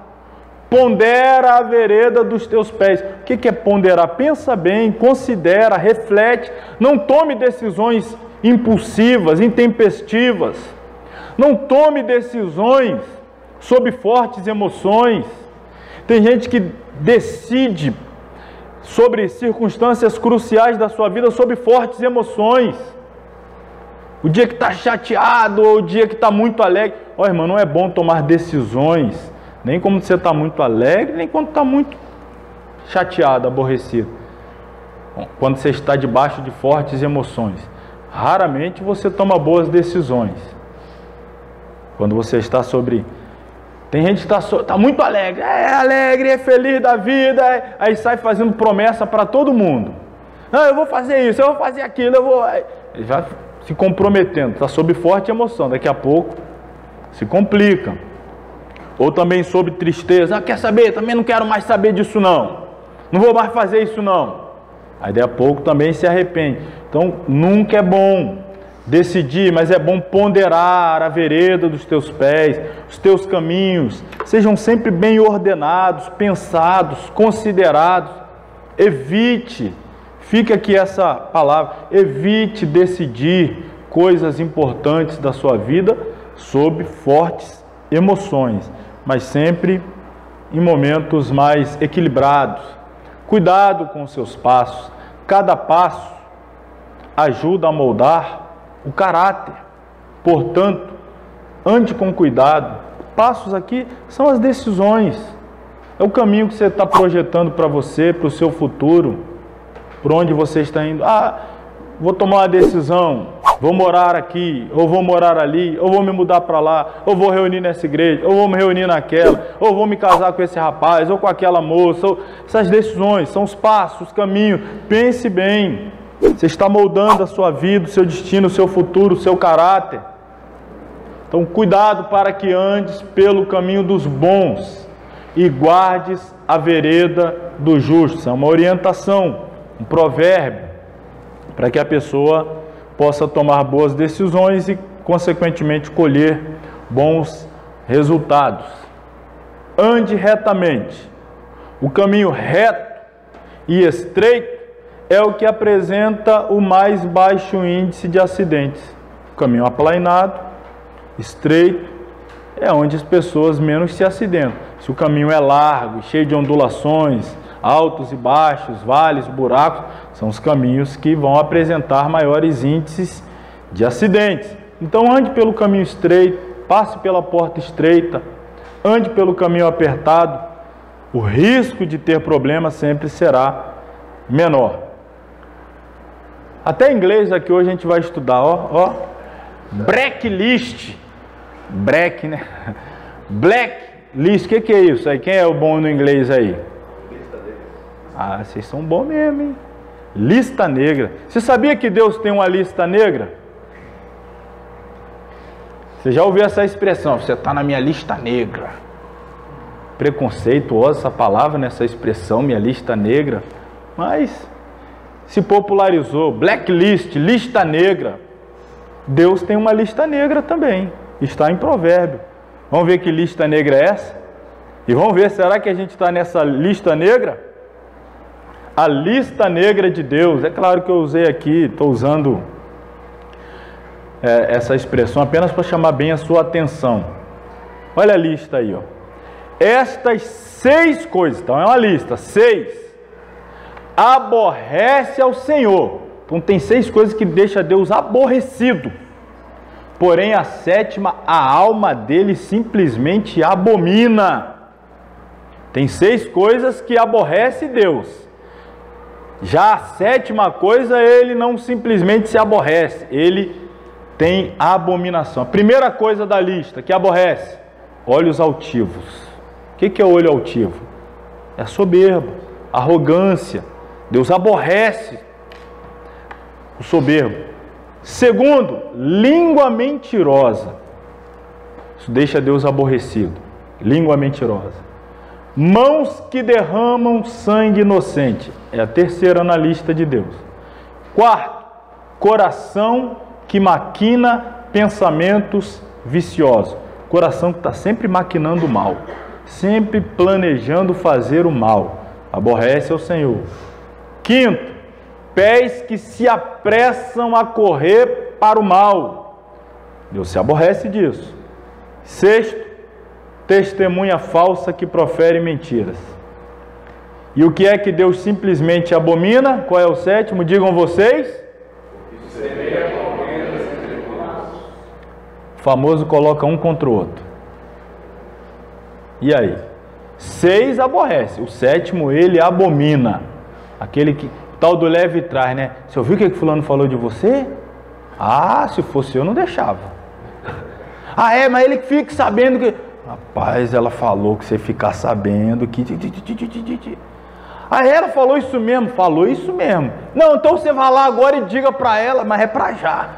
Speaker 1: Pondera a vereda dos teus pés. O que é ponderar? Pensa bem, considera, reflete. Não tome decisões impulsivas, intempestivas. Não tome decisões sob fortes emoções. Tem gente que decide sobre circunstâncias cruciais da sua vida sob fortes emoções. O dia que está chateado ou o dia que está muito alegre. Ó, irmão, não é bom tomar decisões, nem quando você está muito alegre, nem quando está muito chateado, aborrecido. Quando você está debaixo de fortes emoções. Raramente você toma boas decisões. Quando você está sobre... Tem gente que está muito alegre, é feliz da vida, aí sai fazendo promessa para todo mundo. Não, eu vou fazer isso, eu vou fazer aquilo, eu vou... Já se comprometendo, está sob forte emoção, daqui a pouco se complica. Ou também sob tristeza, quer saber? Também não quero mais saber disso não vou mais fazer isso não. Aí daqui a pouco também se arrepende. Então nunca é bom decidir, mas é bom ponderar a vereda dos teus pés, os teus caminhos, sejam sempre bem ordenados, pensados, considerados. Evite, fica aqui essa palavra, evite decidir coisas importantes da sua vida sob fortes emoções, mas sempre em momentos mais equilibrados. Cuidado com os seus passos, cada passo ajuda a moldar o caráter. Portanto, ande com cuidado. Passos aqui são as decisões. É o caminho que você está projetando para você, para o seu futuro. por onde você está indo. Ah, vou tomar uma decisão, vou morar aqui, ou vou morar ali, ou vou me mudar para lá, ou vou reunir nessa igreja, ou vou me reunir naquela, ou vou me casar com esse rapaz, ou com aquela moça. Essas decisões são os passos, os caminhos. Pense bem, você está moldando a sua vida, o seu destino, o seu futuro, o seu caráter. Então, cuidado para que andes pelo caminho dos bons e guardes a vereda do justo. Isso é uma orientação, um provérbio, para que a pessoa possa tomar boas decisões e, consequentemente, colher bons resultados. Ande retamente. O caminho reto e estreito é o que apresenta o mais baixo índice de acidentes. O caminho aplainado, estreito, é onde as pessoas menos se acidentam. Se o caminho é largo, cheio de ondulações, altos e baixos, vales, buracos, são os caminhos que vão apresentar maiores índices de acidentes. Então ande pelo caminho estreito, passe pela porta estreita, ande pelo caminho apertado, o risco de ter problema sempre será menor. Até em inglês aqui hoje a gente vai estudar, ó, blacklist, black, né? Blacklist, o que é isso aí? Quem é o bom no inglês aí? Ah, vocês são bons mesmo, hein? Lista negra. Você sabia que Deus tem uma lista negra? Você já ouviu essa expressão? Você está na minha lista negra. Preconceituosa essa palavra, nessa expressão, minha lista negra. Mas se popularizou. Blacklist, lista negra. Deus tem uma lista negra também. Está em Provérbio. Vamos ver que lista negra é essa? E vamos ver, será que a gente está nessa lista negra? A lista negra de Deus. É claro que eu usei aqui, estou usando essa expressão apenas para chamar bem a sua atenção. Olha a lista aí, ó. Estas 6 coisas, então é uma lista, 6, aborrece ao Senhor. Então tem 6 coisas que deixa Deus aborrecido. Porém a 7ª, a alma dele simplesmente abomina. Tem 6 coisas que aborrece Deus. Já a 7ª coisa, ele não simplesmente se aborrece, ele tem abominação. A primeira coisa da lista que aborrece, olhos altivos. O que é olho altivo? É soberbo, arrogância. Deus aborrece o soberbo. Segundo, língua mentirosa. Isso deixa Deus aborrecido. Língua mentirosa. Mãos que derramam sangue inocente. É a terceira na lista de Deus. Quarto, coração que maquina pensamentos viciosos. Coração que está sempre maquinando o mal. Sempre planejando fazer o mal. Aborrece ao Senhor. Quinto, pés que se apressam a correr para o mal. Deus se aborrece disso. Sexto, testemunha falsa que profere mentiras. E o que é que Deus simplesmente abomina? Qual é o 7º? Digam vocês. O famoso coloca um contra o outro. E aí? 6 aborrece. O 7º ele abomina. Aquele que, tal do leve e traz, né? Você ouviu o que fulano falou de você? Ah, se fosse eu não deixava. Ah, é, mas ele fica sabendo que... Rapaz, ela falou que você ficar sabendo que... Ah, ela falou isso mesmo? Falou isso mesmo. Não, então você vai lá agora e diga para ela, mas é para já.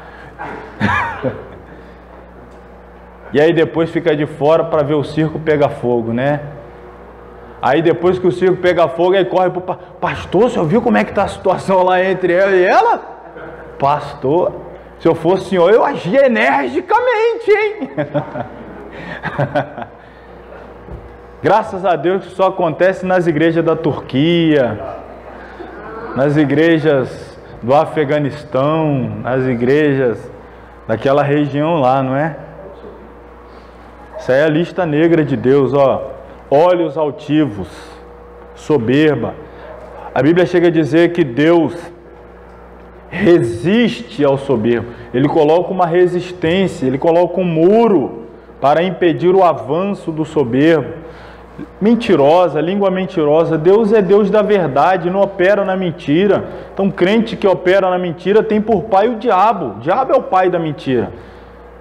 Speaker 1: E aí depois fica de fora para ver o circo pegar fogo, né? Aí depois que o circo pega fogo, aí corre pro pastor, você ouviu como é que está a situação lá entre ela e ela? Pastor, se eu fosse senhor, eu agia energicamente, hein? Graças a Deus que isso só acontece nas igrejas da Turquia, nas igrejas do Afeganistão, nas igrejas daquela região lá, não é? Isso aí é a lista negra de Deus, ó. Olhos altivos, soberba. A Bíblia chega a dizer que Deus resiste ao soberbo. Ele coloca uma resistência, ele coloca um muro para impedir o avanço do soberbo. mentirosa, língua mentirosa. Deus é Deus da verdade, não opera na mentira. Então, crente que opera na mentira tem por pai o diabo. O diabo é o pai da mentira.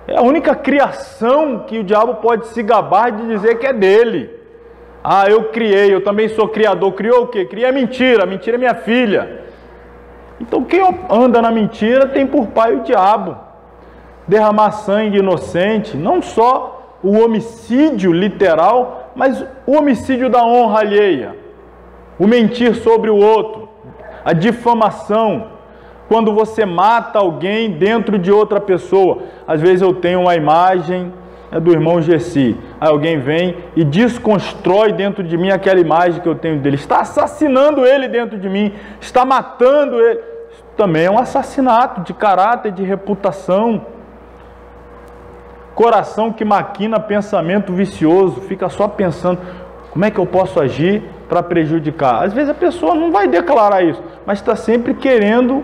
Speaker 1: É a única criação que o diabo pode se gabar de dizer que é dele. Ah, eu criei, eu também sou criador. Criou o quê? Criei a mentira é minha filha. Então, quem anda na mentira tem por pai o diabo. Derramar sangue inocente, não só o homicídio literal, mas o homicídio da honra alheia, o mentir sobre o outro, a difamação, quando você mata alguém dentro de outra pessoa. Às vezes eu tenho uma imagem do irmão Gessi, aí alguém vem e desconstrói dentro de mim aquela imagem que eu tenho dele, está assassinando ele dentro de mim, está matando ele. Isso também é um assassinato de caráter, de reputação. Coração que maquina pensamento vicioso, fica só pensando, como é que eu posso agir para prejudicar? Às vezes a pessoa não vai declarar isso, mas está sempre querendo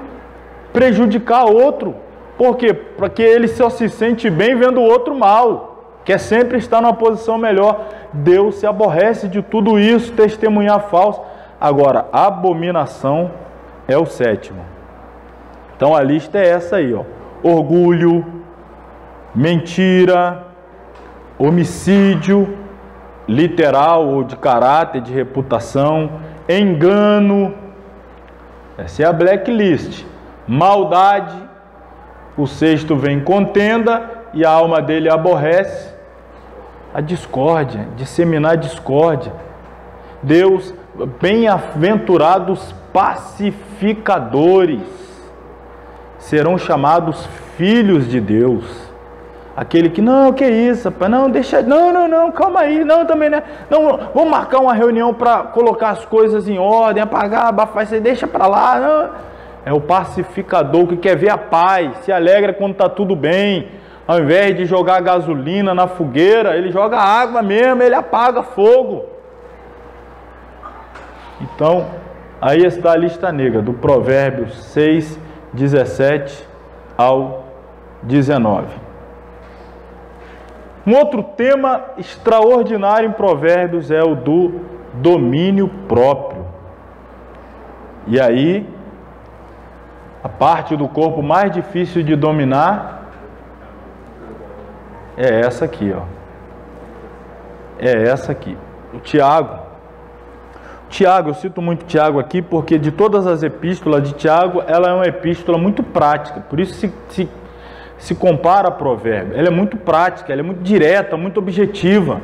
Speaker 1: prejudicar outro. Por quê? Porque ele só se sente bem vendo o outro mal, quer sempre estar numa posição melhor. Deus se aborrece de tudo isso, testemunhar falso. Agora, abominação é o sétimo. Então a lista é essa aí, ó. Orgulho, mentira, homicídio literal ou de caráter, de reputação, engano, essa é a blacklist. Maldade, o sexto vem contenda e a alma dele aborrece. A discórdia, disseminar discórdia. Deus, bem-aventurados pacificadores serão chamados filhos de Deus. Aquele que, não, que isso, rapaz, não, deixa, não, calma aí, não, também não, não, vamos marcar uma reunião para colocar as coisas em ordem, apagar, abafar, você deixa para lá, não. É o pacificador que quer ver a paz, se alegra quando está tudo bem, ao invés de jogar gasolina na fogueira, ele joga água mesmo, ele apaga fogo. Então, aí está a lista negra do Provérbios 6, 17 ao 19. Um outro tema extraordinário em Provérbios é o do domínio próprio. E aí, a parte do corpo mais difícil de dominar é essa aqui, ó. É essa aqui. O Tiago, eu cito muito Tiago aqui porque de todas as epístolas de Tiago, ela é uma epístola muito prática. Por isso se compara a Provérbio. Ela é muito prática, ela é muito direta, muito objetiva.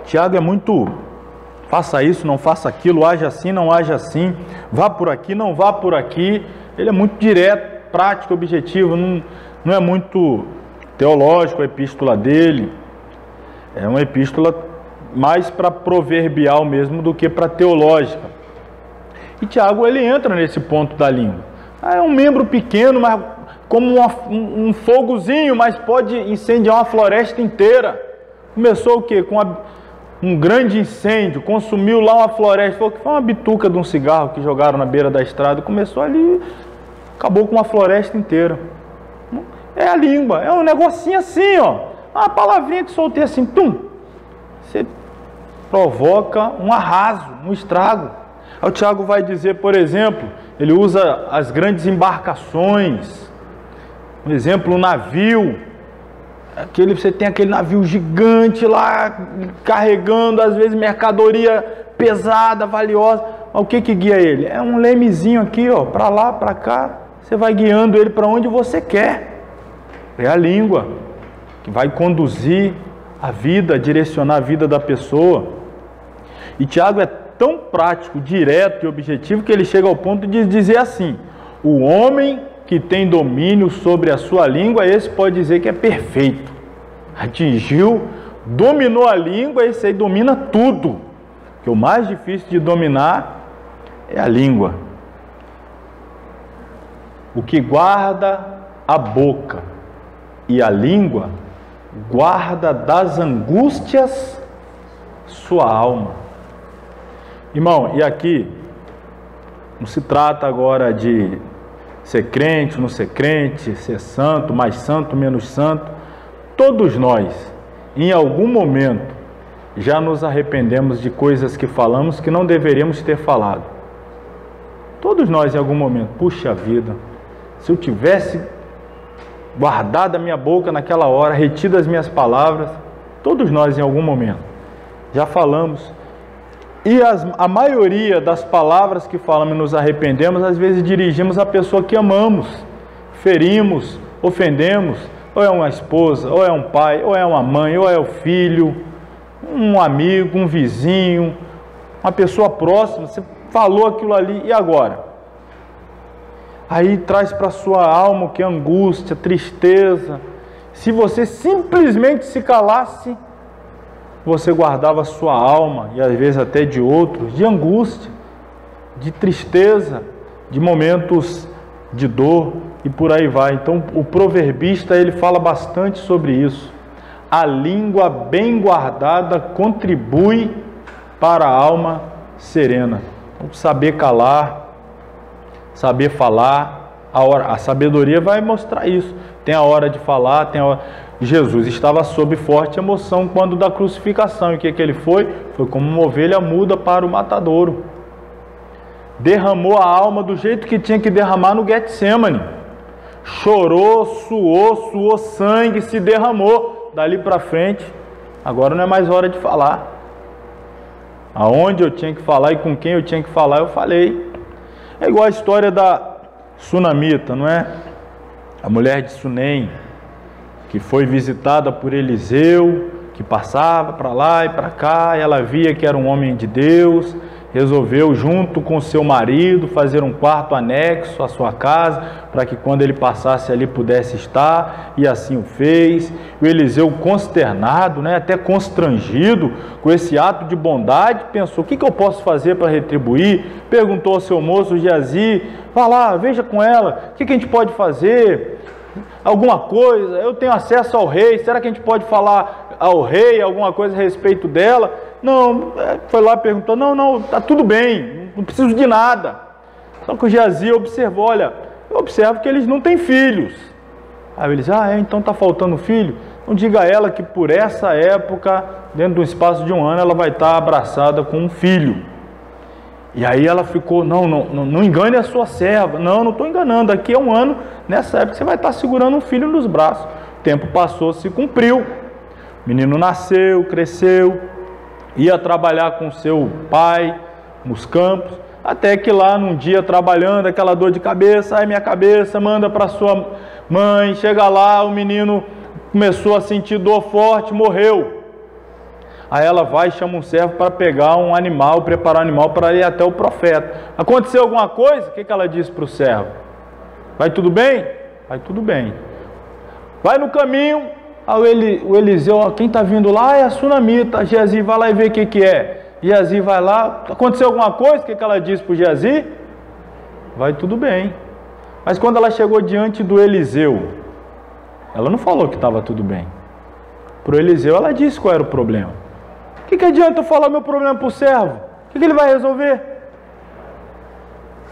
Speaker 1: Tiago é muito, faça isso, não faça aquilo, age assim, não age assim, vá por aqui, não vá por aqui. Ele é muito direto, prático, objetivo, não é muito teológico a epístola dele. É uma epístola mais para proverbial mesmo do que para teológica. E Tiago, ele entra nesse ponto da língua. É um membro pequeno, mas como um fogozinho, mas pode incendiar uma floresta inteira. Começou o quê? Com um grande incêndio, consumiu lá uma floresta. Foi uma bituca de um cigarro que jogaram na beira da estrada. Começou ali, acabou com uma floresta inteira. É a língua, é um negocinho assim, ó. Uma palavrinha que soltei assim, tum. Você provoca um arraso, um estrago. Aí o Tiago vai dizer, por exemplo, ele usa as grandes embarcações, por exemplo, um navio, você tem aquele navio gigante lá, carregando às vezes mercadoria pesada, valiosa, mas o que guia ele? É um lemezinho aqui, ó, para lá, para cá, você vai guiando ele para onde você quer. É a língua que vai conduzir a vida, direcionar a vida da pessoa. E Tiago é tão prático, direto e objetivo que ele chega ao ponto de dizer assim: o homem que tem domínio sobre a sua língua, esse pode dizer que é perfeito. Atingiu, dominou a língua, esse aí domina tudo. Porque o mais difícil de dominar é a língua. O que guarda a boca e a língua, guarda das angústias sua alma. Irmão, e aqui não se trata agora de ser crente, não ser crente, ser santo, mais santo, menos santo. Todos nós em algum momento, já nos arrependemos de coisas que falamos que não deveríamos ter falado. Todos nós, em algum momento, puxa vida, se eu tivesse guardado a minha boca naquela hora, retido as minhas palavras, todos nós, em algum momento, já falamos. E a maioria das palavras que falamos e nos arrependemos, às vezes dirigimos a pessoa que amamos, ferimos, ofendemos, ou é uma esposa, ou é um pai, ou é uma mãe, ou é o filho, um amigo, um vizinho, uma pessoa próxima. Você falou aquilo ali, e agora? Aí traz para a sua alma o que é angústia, tristeza. Se você simplesmente se calasse, você guardava a sua alma, e às vezes até de outros, de angústia, de tristeza, de momentos de dor, e por aí vai. Então o proverbista, ele fala bastante sobre isso. A língua bem guardada contribui para a alma serena. Então, saber calar, saber falar, a sabedoria vai mostrar isso. Tem a hora de falar, tem a hora... Jesus estava sob forte emoção quando da crucificação. E o que ele foi? Foi como uma ovelha muda para o matadouro. Derramou a alma do jeito que tinha que derramar no Getsemane. Chorou, suou sangue, se derramou. Dali para frente, agora não é mais hora de falar. Aonde eu tinha que falar e com quem eu tinha que falar, eu falei. É igual a história da Sunamita, não é? A mulher de Sunem, que foi visitada por Eliseu, que passava para lá e para cá, e ela via que era um homem de Deus, resolveu, junto com seu marido, fazer um quarto anexo à sua casa, para que quando ele passasse ali pudesse estar, e assim o fez. O Eliseu, consternado, né, até constrangido com esse ato de bondade, pensou: o que eu posso fazer para retribuir? Perguntou ao seu moço Geazi: vá lá, veja com ela, o que a gente pode fazer? Alguma coisa? Eu tenho acesso ao rei, será que a gente pode falar ao rei alguma coisa a respeito dela? Não, foi lá, perguntou: não, está tudo bem, não preciso de nada. Só que o Geazi observou: olha, eu observo que eles não têm filhos. Aí ele disse: então está faltando filho? Então diga a ela que por essa época, dentro de um espaço de um ano, ela vai estar abraçada com um filho. E aí ela ficou: não engane a sua serva. Não estou enganando, daqui a um ano, nessa época, você vai estar segurando um filho nos braços. O tempo passou, se cumpriu. O menino nasceu, cresceu, ia trabalhar com seu pai nos campos, até que lá num dia trabalhando, aquela dor de cabeça: ai minha cabeça, manda para sua mãe. Chega lá, o menino começou a sentir dor forte, morreu. Aí ela vai e chama um servo para pegar um animal, preparar um animal para ir até o profeta. Aconteceu alguma coisa? O que ela disse para o servo? Vai tudo bem? Vai tudo bem. Vai no caminho, o Eliseu: quem está vindo lá é a Sunamita. Geazi, vai lá e vê o que é. Geazi vai lá: aconteceu alguma coisa? O que ela disse para o Geazi? Vai tudo bem. Mas quando ela chegou diante do Eliseu, ela não falou que estava tudo bem. Para o Eliseu ela disse qual era o problema. O que adianta eu falar meu problema para o servo? O que ele vai resolver?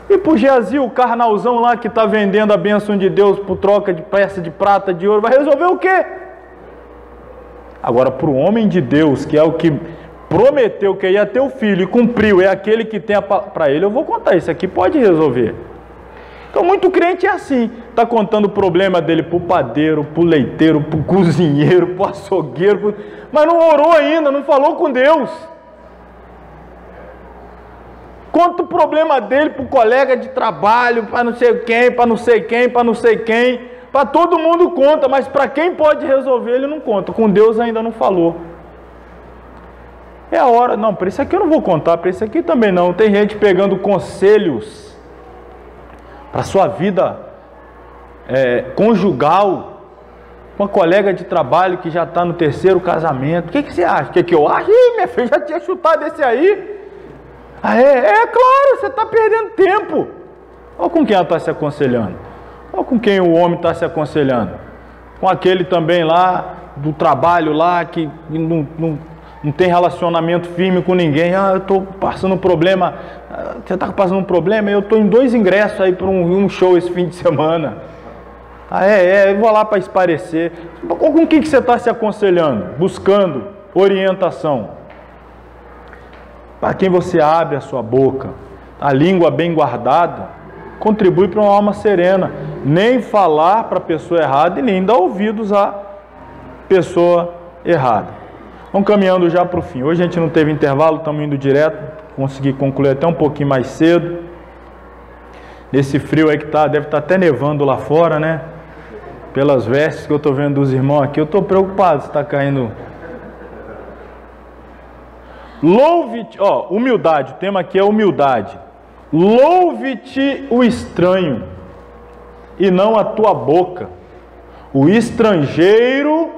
Speaker 1: E para o Geazi, o carnalzão lá que está vendendo a bênção de Deus por troca de peça de prata, de ouro, vai resolver o quê? Agora, para o homem de Deus, que é o que prometeu que ia ter o filho e cumpriu, é aquele que tem para ele, eu vou contar, isso aqui pode resolver. Então, muito crente é assim, está contando o problema dele para o padeiro, para o leiteiro, para o cozinheiro, para o açougueiro, mas não orou ainda, não falou com Deus. Conta o problema dele para o colega de trabalho, para não sei quem, para não sei quem, para não sei quem, para todo mundo conta, mas para quem pode resolver ele não conta, com Deus ainda não falou. É a hora, não, para isso aqui eu não vou contar, para isso aqui também não. Tem gente pegando conselhos para a sua vida conjugal, uma colega de trabalho que já está no 3º casamento. O que você acha? O que eu acho? Ih, minha filha, já tinha chutado esse aí. Claro, você está perdendo tempo. Olha com quem ela está se aconselhando. Olha com quem o homem está se aconselhando. Com aquele também lá, do trabalho lá, que não tem relacionamento firme com ninguém. Eu estou passando um problema. Você está passando um problema? Eu estou em 2 ingressos aí para um show esse fim de semana. Eu vou lá para esparecer. Com quem que você está se aconselhando? Buscando orientação. Para quem você abre a sua boca, a língua bem guardada, contribui para uma alma serena. Nem falar para a pessoa errada e nem dar ouvidos à pessoa errada. Vamos caminhando já para o fim. Hoje a gente não teve intervalo, estamos indo direto. Consegui concluir até um pouquinho mais cedo. Nesse frio aí que tá, deve estar até nevando lá fora, né? Pelas vestes que eu estou vendo dos irmãos aqui, eu estou preocupado se está caindo. Louve-te, humildade, o tema aqui é humildade. Louve-te o estranho e não a tua boca, o estrangeiro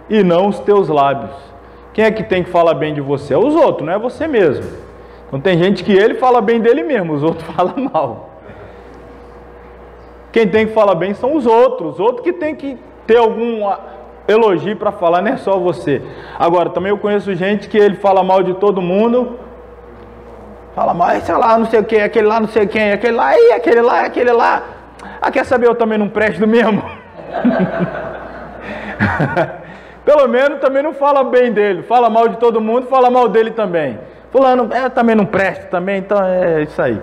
Speaker 1: e não os teus lábios. Quem é que tem que falar bem de você? É os outros, não é você mesmo. Então tem gente que ele fala bem dele mesmo, os outros falam mal. Quem tem que falar bem são os outros que tem que ter algum elogio para falar, não é só você. Agora, também eu conheço gente que ele fala mal de todo mundo, fala mal, sei lá, não sei o que, aquele lá não sei quem, aquele lá, e aquele lá. Quer saber, eu também não presto mesmo. Pelo menos também não fala bem dele, fala mal de todo mundo, fala mal dele também. Fulano, também não presto também, então é isso aí.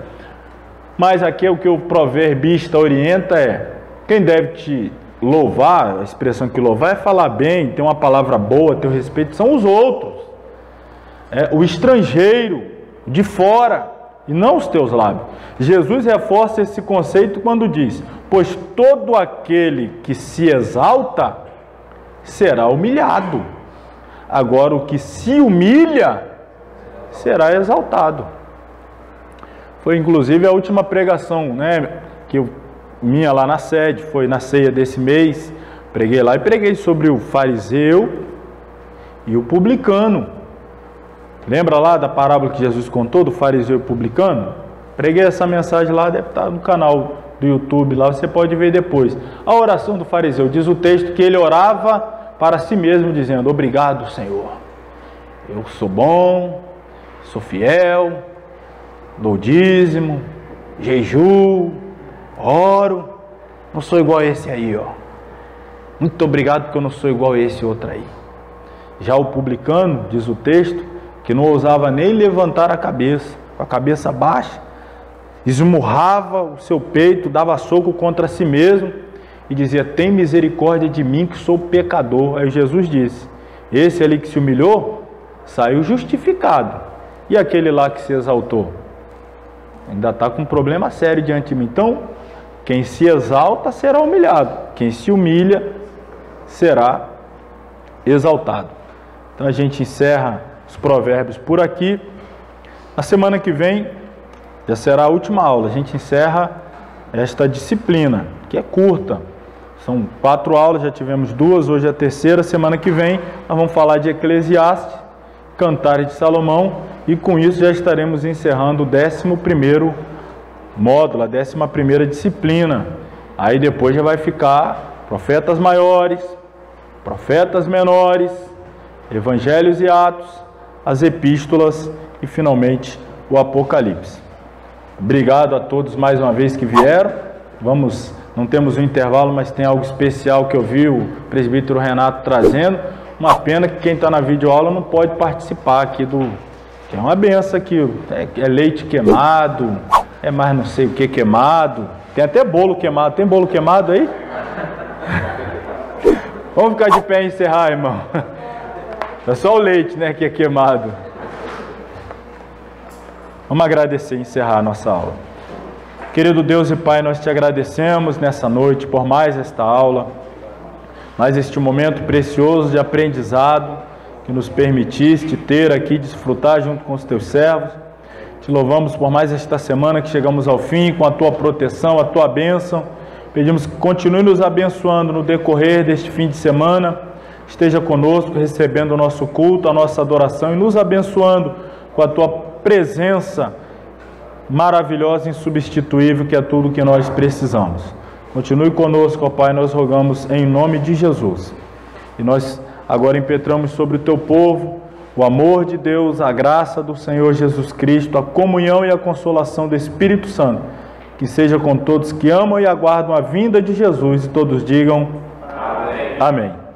Speaker 1: Mas aqui o que o proverbista orienta é, quem deve te louvar, a expressão que louvar é falar bem, ter uma palavra boa, ter o respeito, são os outros. O estrangeiro, de fora, e não os teus lábios. Jesus reforça esse conceito quando diz, pois todo aquele que se exalta será humilhado. Agora o que se humilha será exaltado. Foi inclusive a última pregação, minha lá na sede, foi na ceia desse mês. Preguei lá e preguei sobre o fariseu e o publicano. Lembra lá da parábola que Jesus contou do fariseu e publicano? Preguei essa mensagem lá, deve estar no canal do YouTube lá, você pode ver depois. A oração do fariseu, diz o texto que ele orava para si mesmo, dizendo, obrigado, Senhor, eu sou bom, sou fiel, dou dízimo, jejuo, oro, não sou igual a esse aí, muito obrigado porque eu não sou igual a esse outro aí. Já o publicano, diz o texto, que não ousava nem levantar a cabeça, com a cabeça baixa, esmurrava o seu peito, dava soco contra si mesmo e dizia, tem misericórdia de mim que sou pecador. Aí Jesus disse, esse ali que se humilhou, saiu justificado. E aquele lá que se exaltou? Ainda está com um problema sério diante de mim. Então, quem se exalta será humilhado, quem se humilha será exaltado. Então a gente encerra os provérbios por aqui. Na semana que vem já será a última aula. A gente encerra esta disciplina, que é curta. São 4 aulas, já tivemos 2, hoje é a terceira. Semana que vem nós vamos falar de Eclesiastes, Cantares de Salomão, e com isso já estaremos encerrando o 11º módulo, a 11ª disciplina. Aí depois já vai ficar profetas maiores, profetas menores, evangelhos e atos, as epístolas e finalmente o Apocalipse. Obrigado a todos mais uma vez que vieram. Não temos um intervalo, mas tem algo especial que eu vi o presbítero Renato trazendo. Uma pena que quem está na videoaula não pode participar aqui que é uma benção aqui, é leite queimado, é mais não sei o que queimado, tem até bolo queimado. Tem bolo queimado aí? Vamos ficar de pé e encerrar, irmão. É só o leite, que é queimado. Vamos agradecer e encerrar a nossa aula. Querido Deus e Pai, nós te agradecemos nessa noite por mais esta aula, mais este momento precioso de aprendizado que nos permitiste ter aqui, desfrutar junto com os teus servos. Te louvamos por mais esta semana que chegamos ao fim, com a tua proteção, a tua bênção. Pedimos que continue nos abençoando no decorrer deste fim de semana. Esteja conosco, recebendo o nosso culto, a nossa adoração e nos abençoando com a tua presença maravilhosa e insubstituível, que é tudo o que nós precisamos. Continue conosco, ó Pai, nós rogamos em nome de Jesus. E nós agora impetramos sobre o teu povo o amor de Deus, a graça do Senhor Jesus Cristo, a comunhão e a consolação do Espírito Santo, que seja com todos que amam e aguardam a vinda de Jesus, e todos digam amém. Amém.